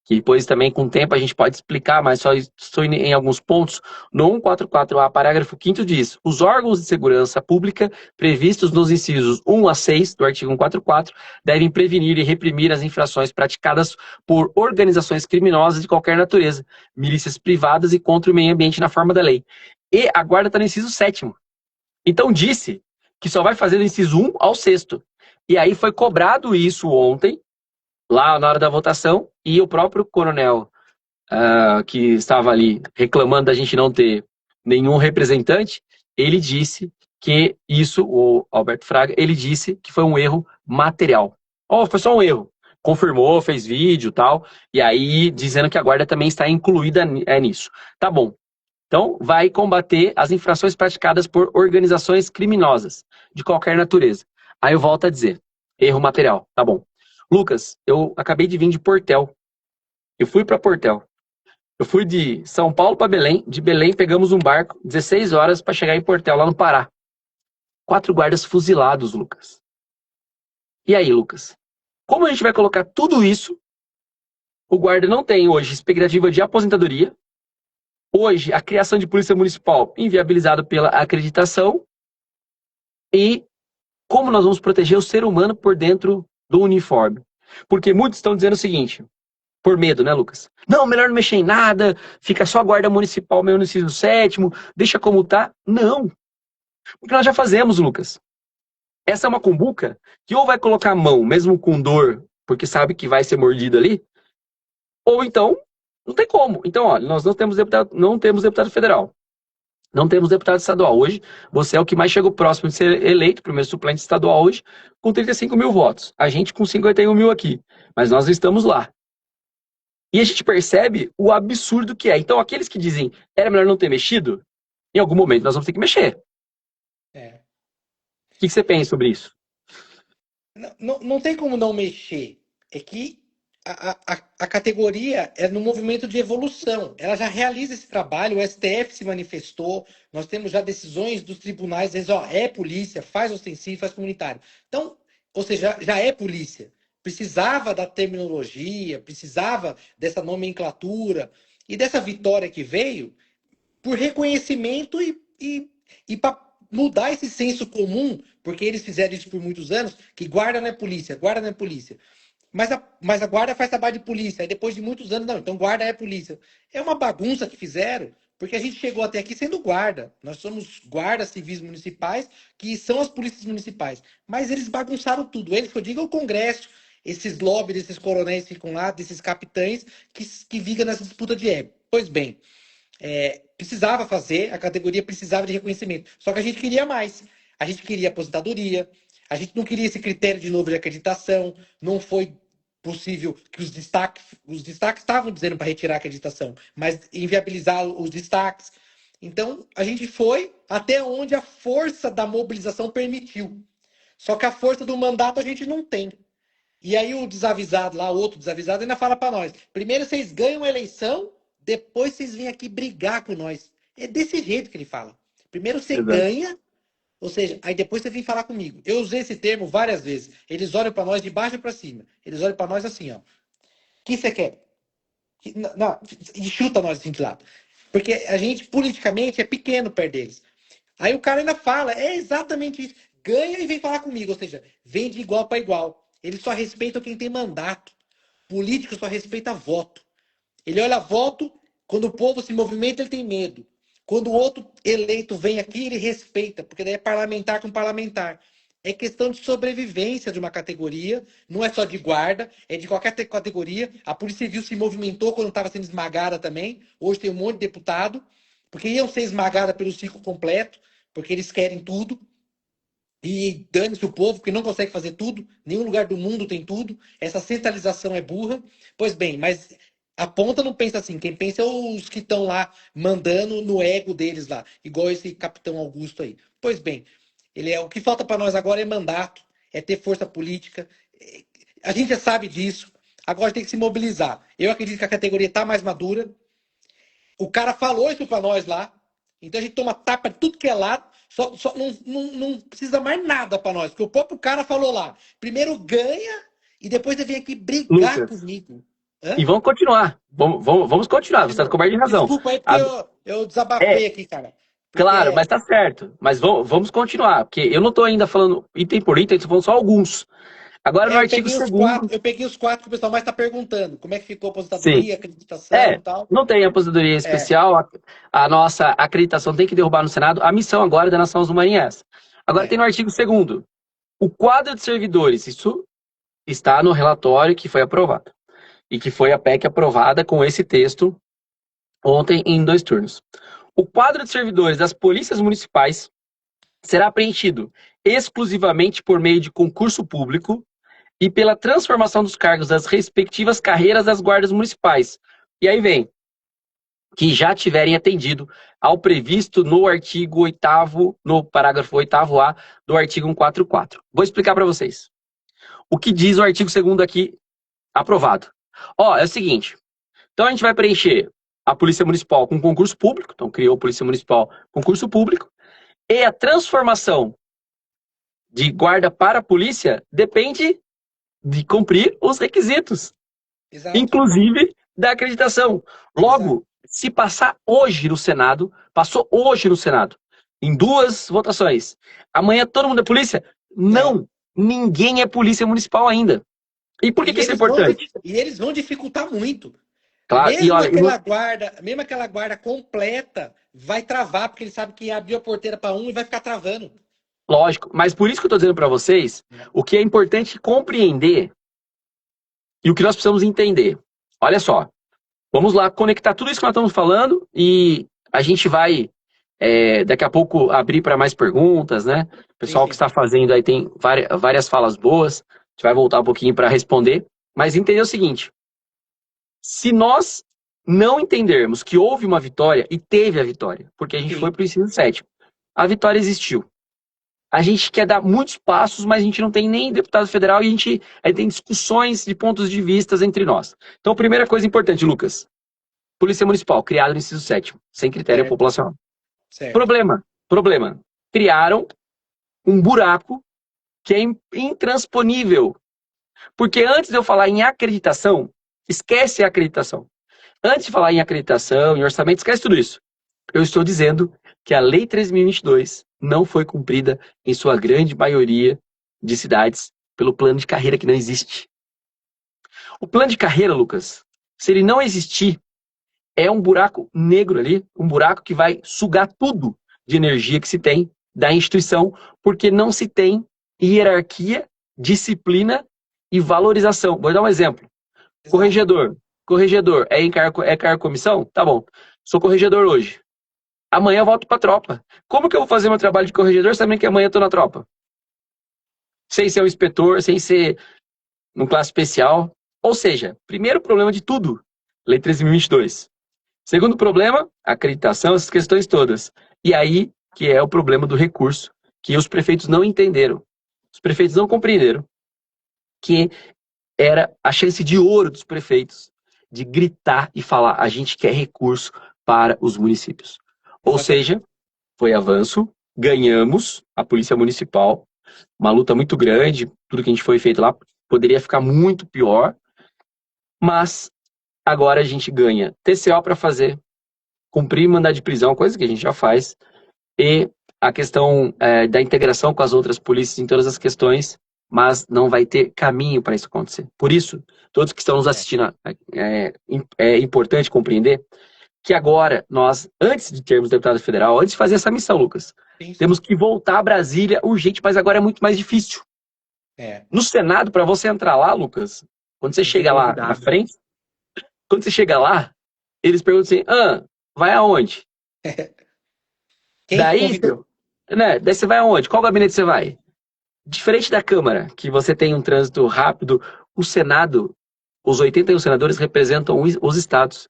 que depois também com o tempo a gente pode explicar, mas só estou em alguns pontos. No 144A, parágrafo 5º diz: os órgãos de segurança pública previstos nos incisos 1 a 6 do artigo 144 devem prevenir e reprimir as infrações praticadas por organizações criminosas de qualquer natureza, milícias privadas e contra o meio ambiente na forma da lei. E a guarda está no inciso 7º. Então disse que só vai fazer do inciso 1 ao 6º. E aí foi cobrado isso ontem, lá na hora da votação, e o próprio coronel que estava ali reclamando da gente não ter nenhum representante, ele disse que isso, o Alberto Fraga, ele disse que foi um erro material. Oh, foi só um erro. confirmou, fez vídeo e tal, e aí dizendo que a guarda também está incluída nisso. Tá bom. Então, vai combater as infrações praticadas por organizações criminosas, de qualquer natureza. Aí eu volto a dizer, erro material, tá bom. Lucas, eu acabei de vir de Portel. Eu fui para Portel. Eu fui de São Paulo para Belém. De Belém pegamos um barco, 16 horas para chegar em Portel, lá no Pará. 4 guardas fuzilados, Lucas. E aí, Lucas? Como a gente vai colocar tudo isso? O guarda não tem hoje expectativa de aposentadoria. Hoje, a criação de polícia municipal inviabilizada pela acreditação. E como nós vamos proteger o ser humano por dentro do uniforme? Porque muitos estão dizendo o seguinte, por medo, né, Lucas? Não, melhor não mexer em nada, fica só a guarda municipal mesmo no inciso 7º, deixa como tá. Não. Porque nós já fazemos, Lucas. Essa é uma cumbuca que ou vai colocar a mão, mesmo com dor, porque sabe que vai ser mordido ali, ou então não tem como. Então, olha, nós não temos deputado federal. Não temos deputado estadual. Hoje, você é o que mais chegou próximo de ser eleito, primeiro suplente estadual hoje, com 35 mil votos. A gente com 51 mil aqui. Mas nós estamos lá. E a gente percebe o absurdo que é. Então, aqueles que dizem era melhor não ter mexido, em algum momento nós vamos ter que mexer.
É.
O que você pensa sobre isso?
Não tem como não mexer. É que a categoria é no movimento de evolução. Ela já realiza esse trabalho, o STF se manifestou, nós temos já decisões dos tribunais, dizendo, ó, é polícia, faz ostensivo, faz comunitário. Então, ou seja, já é polícia. Precisava da terminologia, precisava dessa nomenclatura e dessa vitória que veio por reconhecimento e para mudar esse senso comum, porque eles fizeram isso por muitos anos, que guarda não é polícia, guarda não é polícia. Mas a guarda faz trabalho de polícia. Aí depois de muitos anos, não, então guarda é polícia. É uma bagunça que fizeram, porque a gente chegou até aqui sendo guarda. Nós somos guardas civis municipais, que são as polícias municipais. Mas eles bagunçaram tudo. Eles, que eu digo, é o Congresso, esses lobbies, desses coronéis que ficam lá, desses capitães, que vigam nessa disputa de ego. Pois bem, precisava fazer, a categoria precisava de reconhecimento. Só que a gente queria mais. A gente queria aposentadoria, a gente não queria esse critério de novo de acreditação, não foi possível que os destaques estavam dizendo para retirar a acreditação, mas inviabilizar os destaques. Então, a gente foi até onde a força da mobilização permitiu. Só que a força do mandato a gente não tem. E aí o desavisado lá, outro desavisado, ainda fala para nós: primeiro vocês ganham a eleição, depois vocês vêm aqui brigar com nós. É desse jeito que ele fala. Primeiro você
Exato.
ganha, ou seja, aí depois você vem falar comigo. Eu usei esse termo várias vezes. Eles olham para nós de baixo para cima. Eles olham para nós assim, ó. O que você quer? Não, e chuta nós assim de lado. Porque a gente, politicamente, é pequeno perto deles. Aí o cara ainda fala, é exatamente isso. Ganha e vem falar comigo. Ou seja, vem de igual para igual. Eles só respeitam quem tem mandato. Político só respeita voto. Ele olha voto, quando o povo se movimenta, ele tem medo. Quando o outro eleito vem aqui, ele respeita, porque daí é parlamentar com parlamentar. É questão de sobrevivência de uma categoria, não é só de guarda, é de qualquer categoria. A Polícia Civil se movimentou quando estava sendo esmagada também. Hoje tem um monte de deputado, porque iam ser esmagada pelo ciclo completo, porque eles querem tudo. E dane-se o povo, que não consegue fazer tudo, nenhum lugar do mundo tem tudo. Essa centralização é burra. Pois bem, mas a ponta não pensa assim. Quem pensa é os que estão lá mandando no ego deles lá, igual esse capitão Augusto aí. Pois bem, o que falta para nós agora é mandato, é ter força política. A gente já sabe disso. Agora tem que se mobilizar. Eu acredito que a categoria está mais madura. O cara falou isso para nós lá. Então a gente toma tapa de tudo que é lado. Só não precisa mais nada para nós. Porque o próprio cara falou lá. Primeiro ganha e depois ele vem aqui brigar
Lucas,
comigo.
e
Hã?
vamos continuar. Vamos continuar. Você está
Continua.
coberto de razão.
Desculpa aí porque
A-
eu desabafei
É,
aqui, cara. Porque
claro, mas tá certo. Mas vamos continuar, porque eu não estou ainda falando item por item, estou falando só alguns. Agora no artigo segundo,
eu peguei os quatro que o pessoal mais está perguntando. Como é que ficou a
sim.
aposentadoria, acreditação e tal.
Não tem aposentadoria
É,
especial, a nossa acreditação tem que derrubar no Senado. A missão agora da Nações Unidas é essa. Agora tem
é.
no artigo 2º, o quadro de servidores, isso está no relatório que foi aprovado. E que foi a PEC aprovada com esse texto ontem em 2 turnos. O quadro de servidores das polícias municipais será preenchido exclusivamente por meio de concurso público, e pela transformação dos cargos das respectivas carreiras das guardas municipais. E aí vem, que já tiverem atendido ao previsto no artigo 8º, no parágrafo 8º A do artigo 144. Vou explicar para vocês. O que diz o artigo 2º aqui, aprovado. Ó, é o seguinte, então a gente vai preencher a Polícia Municipal com concurso público, então criou a Polícia Municipal concurso público, e a transformação de guarda para a polícia depende de cumprir os requisitos,
Exato.
inclusive da acreditação. Logo, se passar hoje no Senado, passou hoje no Senado, em 2 votações, amanhã todo mundo é polícia? Não, ninguém é polícia municipal ainda. E por que isso é importante?
E eles vão dificultar muito.
Claro,
Mesmo
e olha,
aquela guarda completa vai travar, porque ele sabe que abriu a porteira para um e vai ficar travando.
lógico, mas por isso que eu estou dizendo para vocês, o que é importante compreender e o que nós precisamos entender. Olha só, vamos lá conectar tudo isso que nós estamos falando e a gente vai daqui a pouco abrir para mais perguntas, né? O pessoal que está fazendo aí tem várias falas boas, a gente vai voltar um pouquinho para responder, mas entender o seguinte, se nós não entendermos que houve uma vitória, e teve a vitória, porque a gente foi para o ensino sétimo, a vitória existiu. A gente quer dar muitos passos, mas a gente não tem nem deputado federal e a gente tem discussões de pontos de vista entre nós. Então, primeira coisa importante, Lucas. Polícia Municipal, criada no inciso 7º, sem critério populacional.
Certo.
Problema. Criaram um buraco que é intransponível. Porque antes de eu falar em acreditação, esquece a acreditação. Antes de falar em acreditação, em orçamento, esquece tudo isso. Eu estou dizendo que a Lei 3.022 não foi cumprida em sua grande maioria de cidades pelo plano de carreira que não existe. O plano de carreira, Lucas, se ele não existir, é um buraco negro ali, um buraco que vai sugar tudo de energia que se tem da instituição, porque não se tem hierarquia, disciplina e valorização. Vou dar um exemplo. Corregedor, é cargo comissão? Tá bom. Sou corregedor hoje. Amanhã eu volto pra tropa. Como que eu vou fazer meu trabalho de corregedor sabendo que amanhã eu tô na tropa? Sem ser um inspetor, sem ser num classe especial. Ou seja, primeiro problema de tudo, Lei 13.022. Segundo problema, acreditação, essas questões todas. E aí que é o problema do recurso, que os prefeitos não entenderam. Os prefeitos não compreenderam que era a chance de ouro dos prefeitos de gritar e falar, a gente quer recurso para os municípios. Ou seja, foi avanço, ganhamos a Polícia Municipal, uma luta muito grande, tudo que a gente foi feito lá poderia ficar muito pior, mas agora a gente ganha TCO para fazer, cumprir mandado de prisão, coisa que a gente já faz, e a questão da integração com as outras polícias em todas as questões, mas não vai ter caminho para isso acontecer. Por isso, todos que estão nos assistindo, é importante compreender que agora nós, antes de termos deputado federal, antes de fazer essa missão, Lucas, temos que voltar a Brasília urgente, mas agora é muito mais difícil. No Senado, para você entrar lá, Lucas, quando você chega lá na frente, quando você chega lá, eles perguntam assim, vai aonde? Daí você vai aonde? Qual gabinete você vai? Diferente da Câmara, que você tem um trânsito rápido, o Senado, os 81 senadores representam os estados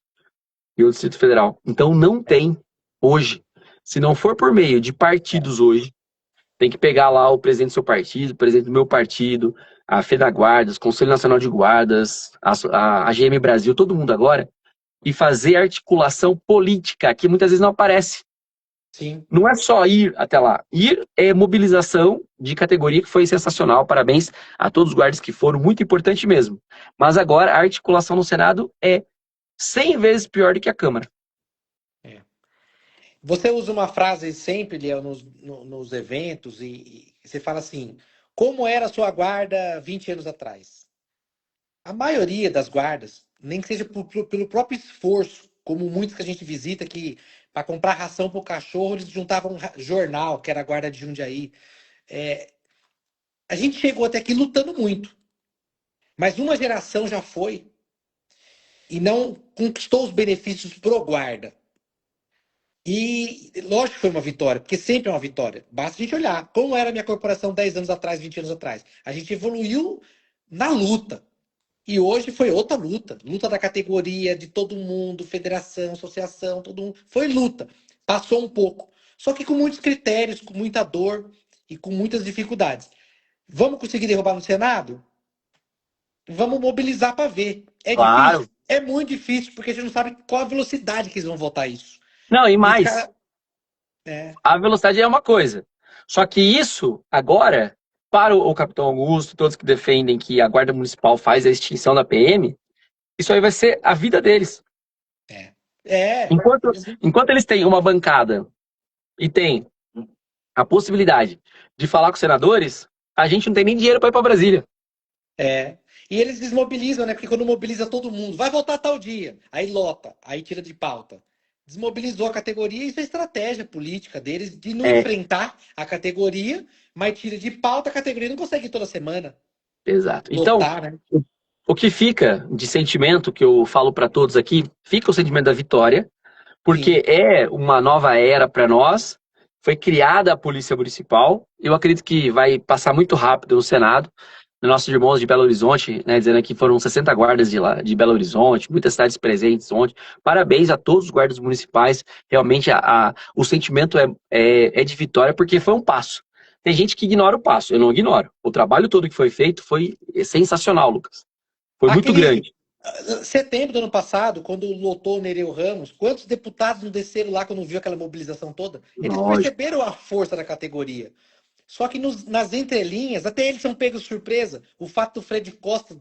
e o Distrito Federal. Então não tem hoje. Se não for por meio de partidos hoje, tem que pegar lá o presidente do seu partido, o presidente do meu partido, a FEDAGuardas, Conselho Nacional de Guardas, a AGM Brasil, todo mundo agora, e fazer articulação política, que muitas vezes não aparece.
Sim.
Não é só ir até lá. Ir é mobilização de categoria que foi sensacional. Parabéns a todos os guardas que foram, muito importante mesmo. Mas agora a articulação no Senado é 100 vezes pior do que a Câmara.
Você usa uma frase sempre, Liel, nos eventos e você fala assim, como era a sua guarda 20 anos atrás? A maioria das guardas, nem que seja pelo próprio esforço, como muitos que a gente visita, que para comprar ração para o cachorro, eles juntavam um jornal, que era a guarda de Jundiaí. A gente chegou até aqui lutando muito. Mas uma geração já foi e não conquistou os benefícios pro guarda. E lógico que foi uma vitória, porque sempre é uma vitória. Basta a gente olhar como era a minha corporação 10 anos atrás, 20 anos atrás. A gente evoluiu na luta. E hoje foi outra luta. Luta da categoria, de todo mundo, federação, associação, todo mundo. Foi luta. Passou um pouco. Só que com muitos critérios, com muita dor e com muitas dificuldades. Vamos conseguir derrubar no Senado? Vamos mobilizar para ver. É
Claro.
difícil? É muito difícil, porque a gente não sabe qual a velocidade que eles vão votar isso.
Não, e
E os
mais,
caras. É,
a velocidade é uma coisa. Só que isso, agora, para o Capitão Augusto, todos que defendem que a Guarda Municipal faz a extinção da PM, isso aí vai ser a vida deles.
é. É.
Enquanto eles têm uma bancada e tem a possibilidade de falar com os senadores, a gente não tem nem dinheiro para ir para Brasília.
É. E eles desmobilizam, né? Porque quando mobiliza todo mundo, vai votar tal dia. Aí lota, aí tira de pauta. Desmobilizou a categoria, isso é estratégia política deles de não
É,
enfrentar a categoria, mas tira de pauta, a categoria não consegue ir toda semana
exato. Então,
lotar, né?
o que fica de sentimento que eu falo para todos aqui, fica o sentimento da vitória, porque
Sim.
é uma nova era para nós. Foi criada a Polícia Municipal. Eu acredito que vai passar muito rápido no Senado. Nossos irmãos de Belo Horizonte, né, dizendo que foram 60 guardas de lá, de Belo Horizonte, muitas cidades presentes ontem. Parabéns a todos os guardas municipais. Realmente o sentimento é de vitória, porque foi um passo. Tem gente que ignora o passo, eu não ignoro. O trabalho todo que foi feito foi sensacional, Lucas. Foi muito
Aquele
grande.
setembro do ano passado, quando lotou o Nereu Ramos, quantos deputados não desceram lá quando viu aquela mobilização toda? Eles
Lógico.
perceberam a força da categoria. Só que nas entrelinhas, até eles são pegos de surpresa. O fato do Fred Costa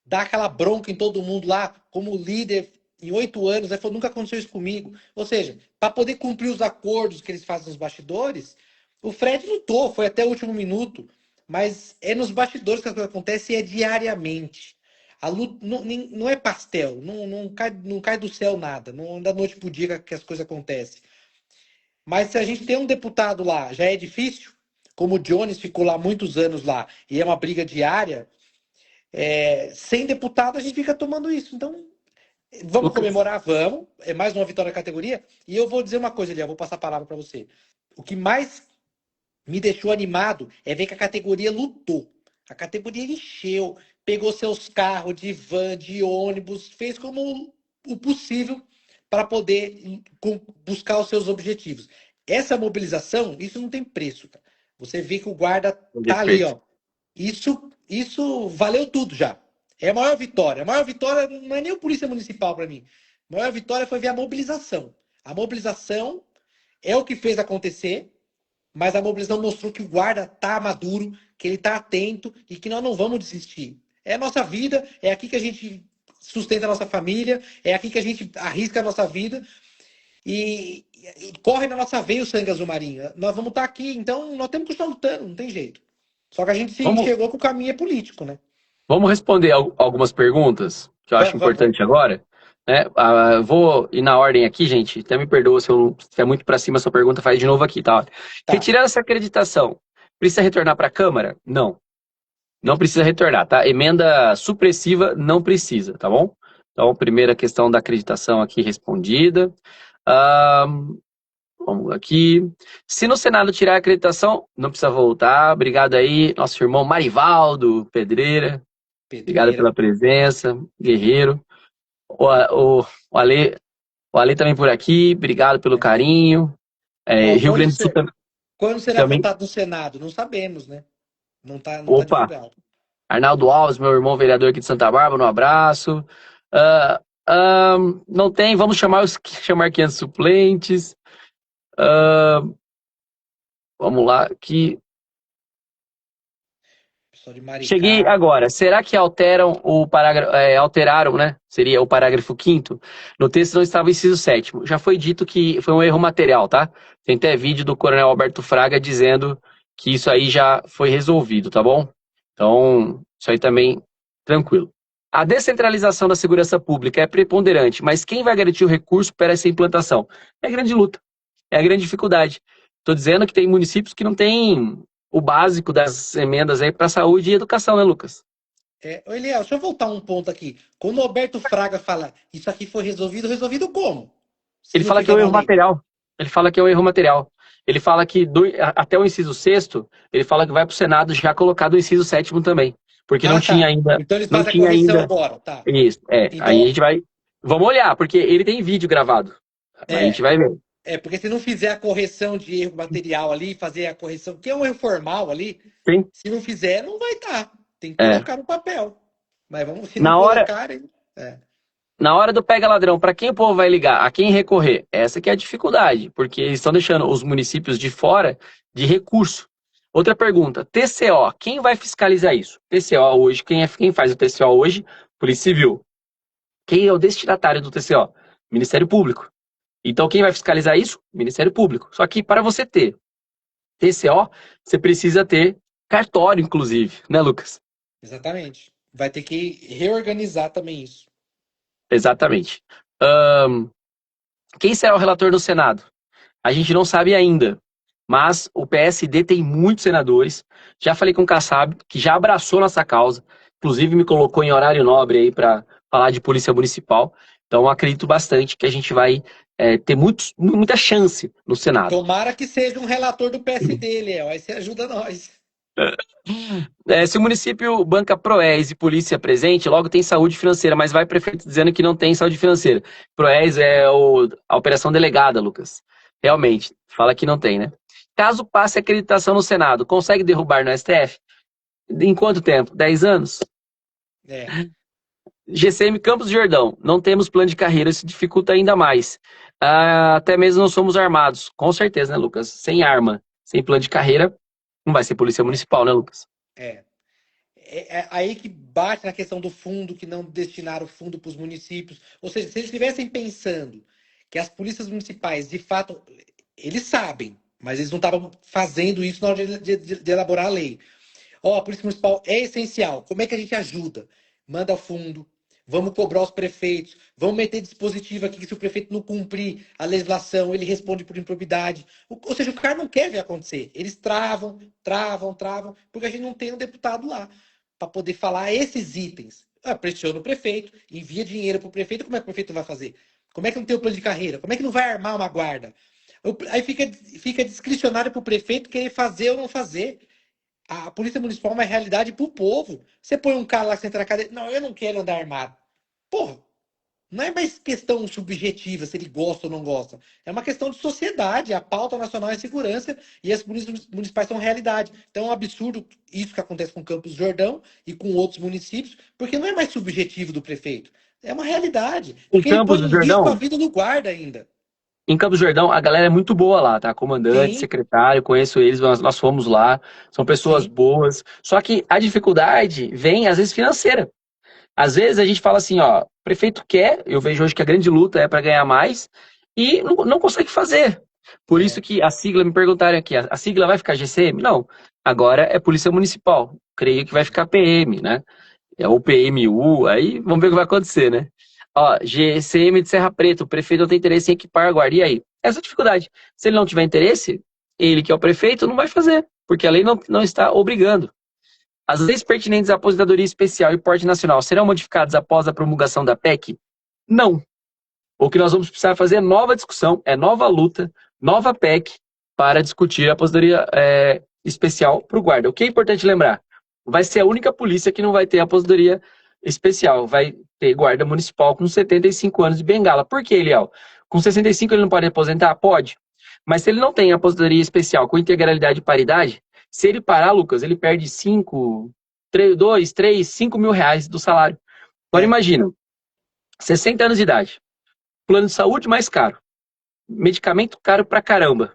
dar aquela bronca em todo mundo lá, como líder em 8 anos, ele falou, nunca aconteceu isso comigo. Ou seja, para poder cumprir os acordos que eles fazem nos bastidores, o Fred lutou, foi até o último minuto. Mas é nos bastidores que a coisa acontece e é diariamente. A luta não é pastel, não cai do céu nada, não é da noite pro dia que as coisas acontecem. Mas se a gente tem um deputado lá, já é difícil, como o Jones ficou lá muitos anos lá, e é uma briga diária, sem deputado a gente fica tomando isso. Então, vamos
Lucas,
comemorar? Vamos. É mais uma vitória na categoria. E eu vou dizer uma coisa, Eliel, vou passar a palavra para você. O que mais me deixou animado é ver que a categoria lutou. A categoria encheu, pegou seus carros de van, de ônibus, fez como o possível para poder buscar os seus objetivos. Essa mobilização, isso não tem preço. Tá? Você vê que o guarda tá ali,
perfeito.
ó. Isso valeu tudo já. É a maior vitória. A maior vitória não é nem o Polícia Municipal para mim. A maior vitória foi ver a mobilização. A mobilização é o que fez acontecer, mas a mobilização mostrou que o guarda tá maduro, que ele tá atento e que nós não vamos desistir. É a nossa vida, é aqui que a gente sustenta a nossa família, é aqui que a gente arrisca a nossa vida e corre na nossa veia o sangue azul marinho. Nós vamos estar aqui, então nós temos que estar lutando, não tem jeito. Só que a gente se
Vamos,
enxergou que o caminho é político, né?
vamos responder algumas perguntas que eu acho
Vamos.
importante agora. Né? Vou ir na ordem aqui, gente. Até me perdoa se é muito para cima a sua pergunta, faz de novo aqui, tá?
Tá.
Retirar essa acreditação, precisa retornar para a Câmara? Não. Não precisa retornar, tá? Emenda supressiva não precisa, tá bom? Então, primeira questão da acreditação aqui respondida. Vamos aqui. Se no Senado tirar a acreditação, não precisa voltar. Obrigado aí, nosso irmão Marivaldo Pedreira. Obrigado
Pedreira.
pela presença, guerreiro. O, o, o Ale também por aqui, obrigado pelo carinho.
Ó,
Rio Grande do Sul
quando será
também.
votado no Senado? Não sabemos, né? Não tá
Opa,
divulgado.
Arnaldo Alves, meu irmão vereador aqui de Santa Bárbara, um abraço. Não tem, vamos chamar 500 suplentes. Vamos lá, que
Pessoal de
cheguei
Maricá.
agora. Será que alteram o parágrafo, alteraram, né? Seria o parágrafo 5º. No texto não estava o inciso 7º. Já foi dito que foi um erro material, tá? Tem até vídeo do Coronel Alberto Fraga dizendo que isso aí já foi resolvido, tá bom? Então, isso aí também tranquilo. A descentralização da segurança pública é preponderante, mas quem vai garantir o recurso para essa implantação? É a grande luta, é a grande dificuldade. Estou dizendo que tem municípios que não têm o básico das emendas aí para saúde e educação, né, Lucas?
Ô, Eliel, deixa eu voltar um ponto aqui. Quando o Alberto Fraga fala isso aqui foi resolvido, resolvido como? Se
Ele
não
fala que é
tiver
um
na
erro
lei.
material. Ele fala que é um erro material. Ele fala que até o inciso 6º, ele fala que vai para o Senado já colocado o inciso 7º também. porque
Ah,
não tinha
tá.
ainda,
Então eles
não
fazem a
tinha
correção
ainda
agora, tá.
isso. Aí a
Então,
gente vai, vamos olhar, porque ele tem vídeo gravado. A gente
é,
vai ver.
porque se não fizer a correção de erro material ali, fazer a correção, que é um erro formal ali,
Sim.
se não fizer, não vai estar. Tem que
É.
colocar no papel. Mas vamos, se não
Na hora,
colocarem. É,
na hora do pega ladrão, para quem o povo vai ligar? A quem recorrer? Essa que é a dificuldade, porque eles estão deixando os municípios de fora de recurso. Outra pergunta, TCO, quem vai fiscalizar isso? TCO hoje, quem faz o TCO hoje? Polícia Civil. Quem é o destinatário do TCO? Ministério Público. Então quem vai fiscalizar isso? Ministério Público. Só que para você ter TCO, você precisa ter cartório, inclusive, né, Lucas?
exatamente. Vai ter que reorganizar também isso.
Exatamente. Quem será o relator no Senado? A gente não sabe ainda, mas o PSD tem muitos senadores. Já falei com o Kassab, que já abraçou nossa causa, inclusive me colocou em horário nobre aí para falar de polícia municipal. Então, acredito bastante que a gente vai ter muita chance no Senado.
Tomara que seja um relator do PSD, Léo. Aí você ajuda nós.
Se o município banca Proes e polícia presente, logo tem saúde financeira, mas vai prefeito dizendo que não tem saúde financeira. Proes é a operação delegada, Lucas. Realmente, fala que não tem, né? Caso passe acreditação no Senado, consegue derrubar no STF? Em quanto tempo? 10 anos?
É.
GCM Campos do Jordão, não temos plano de carreira, isso dificulta ainda mais. Até mesmo não somos armados. Com certeza, né, Lucas? Sem arma, sem plano de carreira, não vai ser polícia municipal, né, Lucas?
É. É aí que bate na questão do fundo, que não destinaram o fundo para os municípios. Ou seja, se eles estivessem pensando que as polícias municipais, de fato, eles sabem, mas eles não estavam fazendo isso na hora de elaborar a lei. Ó, a Polícia Municipal é essencial. Como é que a gente ajuda? Manda fundo. Vamos cobrar os prefeitos. Vamos meter dispositivo aqui que se o prefeito não cumprir a legislação, ele responde por improbidade. Ou seja, o cara não quer ver acontecer. Eles travam, travam, travam, porque a gente não tem um deputado lá para poder falar esses itens. Pressiona o prefeito, envia dinheiro para o prefeito. Como é que o prefeito vai fazer? Como é que não tem o plano de carreira? Como é que não vai armar uma guarda? Aí fica discricionário para o prefeito querer fazer ou não fazer. A polícia municipal é uma realidade pro povo. Você põe um cara lá que você entra na cadeia. Não, eu não quero andar armado. Porra, não é mais questão subjetiva se ele gosta ou não gosta. É uma questão de sociedade. A pauta nacional é segurança e as polícias municipais são realidade. Então é um absurdo isso que acontece com Campos do Jordão e com outros municípios, porque não é mais subjetivo do prefeito. É uma realidade.
Em
Porque ele
Campos
põe
do
em risco a
Jordão,
vida do guarda ainda.
Em Campos do Jordão, a galera é muito boa lá, tá? Comandante,
Sim,
secretário, conheço eles, nós fomos lá, são pessoas
sim.
boas. Só que a dificuldade vem, às vezes, financeira. Às vezes a gente fala assim, ó, o prefeito quer, eu vejo hoje que a grande luta é para ganhar mais, e não consegue fazer. Por isso
É,
que a sigla, me perguntaram aqui, a sigla vai ficar GCM? Não, agora é Polícia Municipal. Creio que vai
sim.
ficar PM, né? É o PMU, aí vamos ver o que vai acontecer, né? Ó, GCM de Serra Preta, o prefeito não tem interesse em equipar a guarda. E aí? Essa é a dificuldade. Se ele não tiver interesse, ele que é o prefeito não vai fazer, porque a lei não está obrigando. As leis pertinentes à aposentadoria especial e porte nacional serão modificadas após a promulgação da PEC? Não. O que nós vamos precisar fazer é nova discussão, é nova luta, nova PEC para discutir a aposentadoria especial para o guarda. O que é importante lembrar? Vai ser a única polícia que não vai ter aposentadoria especial. Vai ter guarda municipal com 75 anos de bengala. Por que, Eliel? Com 65 ele não pode aposentar? Pode. Mas se ele não tem aposentadoria especial com integralidade e paridade, se ele parar, Lucas, ele perde 5, 2, 3, 5 mil reais do salário. Agora
É.
imagina, 60 anos de idade, plano de saúde mais caro, medicamento caro pra caramba.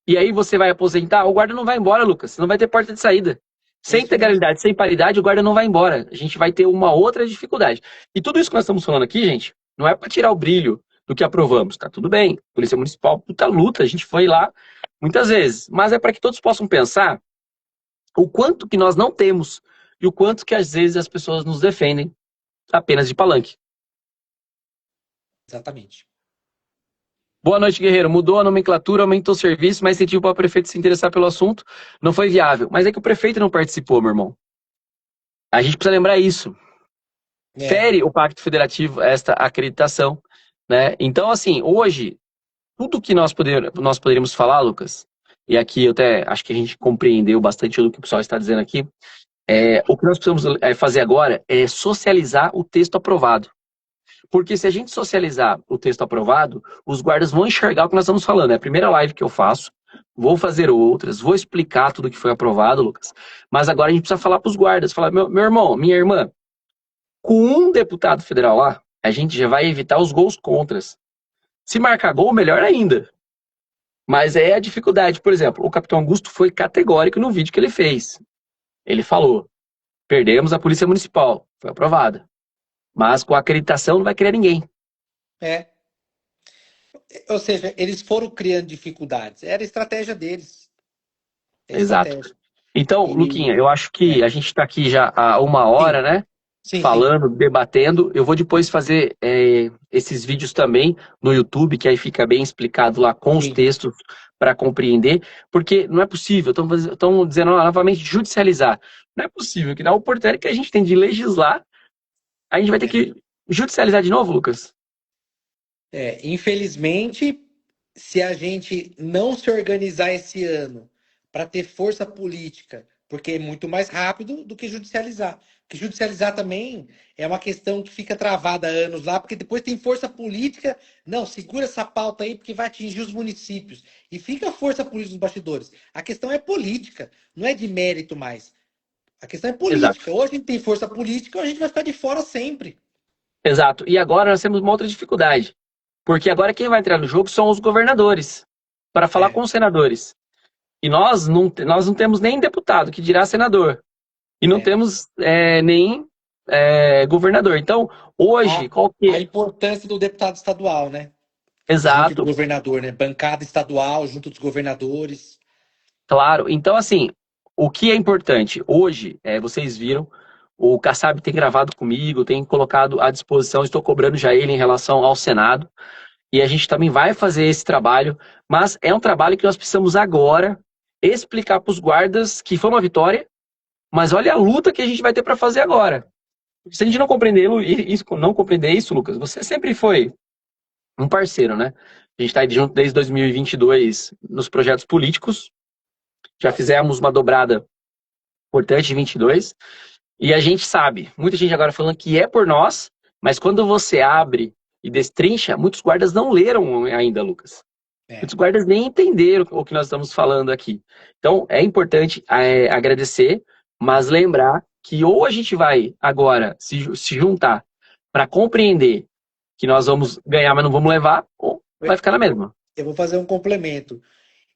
E aí você vai aposentar, o guarda não vai embora, Lucas. Você não vai ter porta de saída.
É
Sem
isso mesmo.
integralidade, sem paridade, o guarda não vai embora. A gente vai ter uma outra dificuldade. E tudo isso que nós estamos falando aqui, gente, não é para tirar o brilho do que aprovamos. Tá tudo bem. Polícia Municipal, puta luta, a gente foi lá muitas vezes. Mas é para que todos possam pensar o quanto que nós não temos e o quanto que às vezes as pessoas nos defendem apenas de palanque.
Exatamente.
Boa noite, guerreiro. Mudou a nomenclatura, aumentou o serviço, mas incentivo para o prefeito se interessar pelo assunto não foi viável. Mas é que o prefeito não participou, meu irmão. A gente precisa lembrar isso.
É.
Fere o Pacto Federativo esta acreditação, né? Então, assim, hoje, tudo que nós poderíamos falar, Lucas, e aqui eu até acho que a gente compreendeu bastante do que o pessoal está dizendo aqui, O que nós precisamos fazer agora é socializar o texto aprovado. Porque se a gente socializar o texto aprovado, os guardas vão enxergar o que nós estamos falando. É a primeira live que eu faço, vou fazer outras, vou explicar tudo que foi aprovado, Lucas. Mas agora a gente precisa falar para os guardas, falar, meu irmão, minha irmã, com um deputado federal lá, a gente já vai evitar os gols contras. Se marcar gol, melhor ainda. Mas é a dificuldade. Por exemplo, o capitão Augusto foi categórico no vídeo que ele fez. Ele falou, perdemos a Polícia Municipal, foi aprovada. Mas com a acreditação não vai querer ninguém.
É. Ou seja, eles foram criando dificuldades. Era a estratégia deles. É a
Exato.
estratégia.
Então, Luquinha,
E,
eu acho que
é,
a gente está aqui já há uma hora,
sim,
né?
sim, sim,
Falando, debatendo. Eu vou depois fazer esses vídeos também no YouTube, que aí fica bem explicado lá com os
sim.
textos para compreender, porque não é possível, estão dizendo novamente judicializar. Não é possível que na oportunidade que a gente tem de legislar, a gente vai ter que judicializar de novo, Lucas.
Infelizmente, se a gente não se organizar esse ano para ter força política, porque é muito mais rápido do que judicializar. Porque judicializar também é uma questão que fica travada há anos lá, porque depois tem força política. Não, segura essa pauta aí, porque vai atingir os municípios. E fica a força política dos bastidores. A questão é política, não é de mérito mais. A questão é
Exato.
política. Ou a gente tem força política, ou a gente vai ficar de fora sempre.
Exato. E agora nós temos uma outra dificuldade, porque agora quem vai entrar no jogo são os governadores, para falar
É.
com os senadores. E nós não temos nem deputado, que dirá senador. E não
É.
temos nem governador. Então, hoje,
A,
qual que
a
é?
importância do deputado estadual, né? Junto do
Exato,
governador, né? Bancada estadual junto dos governadores.
claro. Então, assim, o que é importante? Hoje, vocês viram, o Kassab tem gravado comigo, tem colocado à disposição, estou cobrando já ele em relação ao Senado. E a gente também vai fazer esse trabalho, mas é um trabalho que nós precisamos agora explicar para os guardas que foi uma vitória, mas olha a luta que a gente vai ter para fazer agora. Se a gente não compreender isso, não compreender isso, Lucas, você sempre foi um parceiro, né? A gente está junto desde 2022 nos projetos políticos, já fizemos uma dobrada importante em 22, e a gente sabe, muita gente agora falando que é por nós, mas quando você abre e destrincha, muitos guardas não leram ainda, Lucas.
É.
Muitos guardas nem entenderam o que nós estamos falando aqui. Então, é importante agradecer, mas lembrar que ou a gente vai agora se juntar para compreender que nós vamos ganhar, mas não vamos levar, ou vai ficar na mesma.
Eu vou fazer um complemento.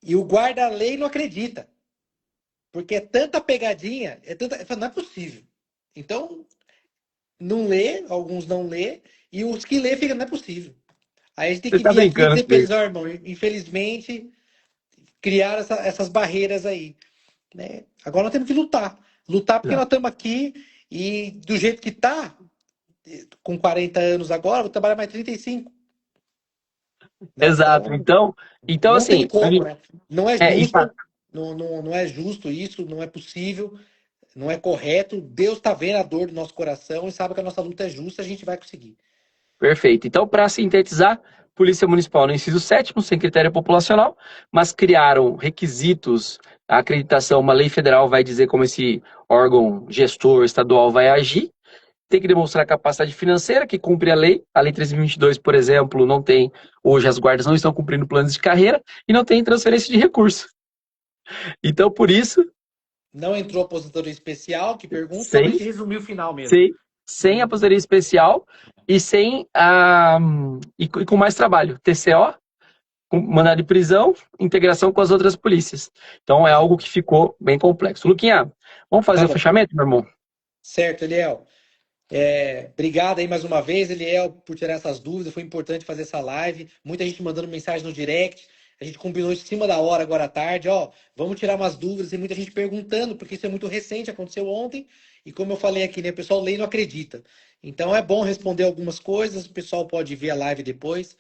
E o guarda-lei não acredita. Porque é tanta pegadinha, não é possível. Então, não lê, alguns não lê, e os que lê ficam, não é possível. Aí a gente tem
Você
que
tá
vir aqui e
brincando
dizer para eles,
comigo.
ó, irmão, infelizmente, criar essas barreiras aí. Né? Agora nós temos que lutar. Lutar porque nós
Exato.
estamos aqui e do jeito que tá, com 40 anos agora, vou trabalhar mais 35. Né?
Exato.
Então,
Então
não tem
assim,
como, né? Não é
é, e,
justo, não é justo isso, não é possível, não é correto. Deus está vendo a dor do nosso coração e sabe que a nossa luta é justa, a gente vai conseguir.
perfeito. Então, para sintetizar, Polícia Municipal no inciso 7º, sem critério populacional, mas criaram requisitos, a acreditação, uma lei federal vai dizer como esse órgão gestor estadual vai agir, tem que demonstrar capacidade financeira, que cumpre a lei. A lei 1322, por exemplo, não tem, hoje as guardas não estão cumprindo planos de carreira e não tem transferência de recursos. Então, por isso,
Não entrou aposentadoria especial, que pergunta, só para a
sem,
gente resumir o final mesmo.
sem, sem aposentadoria especial e sem e com mais trabalho. TCO, com mandado de prisão, integração com as outras polícias. Então é
É.
algo que ficou bem complexo. Luquinha, vamos fazer
Tá
o
bom.
fechamento, meu irmão?
Certo, Eliel. Obrigado aí mais uma vez, Eliel, por tirar essas dúvidas. Foi importante fazer essa live. Muita gente mandando mensagem no direct. A gente combinou em cima da hora agora à tarde. Ó, vamos tirar umas dúvidas. Tem muita gente perguntando, porque isso é muito recente, aconteceu ontem. E como eu falei aqui, né, o pessoal lê e não acredita. Então é bom responder algumas coisas. O pessoal pode ver a live depois.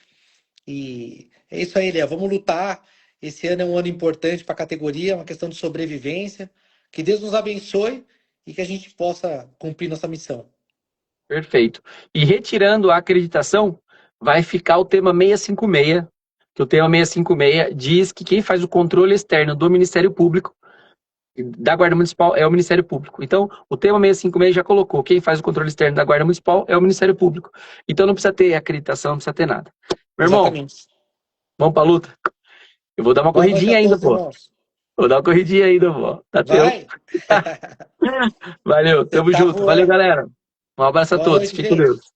E é isso aí, Eliel. Vamos lutar. Esse ano é um ano importante para a categoria, é uma questão de sobrevivência. Que Deus nos abençoe e que a gente possa cumprir nossa missão.
Perfeito. E retirando a acreditação, vai ficar o tema 656, que o tema 656 diz que quem faz o controle externo do Ministério Público da Guarda Municipal é o Ministério Público. Então, o tema 656 já colocou, quem faz o controle externo da Guarda Municipal é o Ministério Público. Então não precisa ter acreditação, não precisa ter nada. Meu irmão,
Exatamente.
vamos pra luta? Eu vou dar uma
Boa noite a
corridinha ainda,
todos,
pô.
irmãos.
Vou dar uma corridinha ainda, pô. Dá tempo.
Vai!
Valeu,
Você
tamo
tá
junto. Valeu,
voando.
galera. Um abraço a
Boa
todos.
noite,
Fiquem com
gente.
Deus.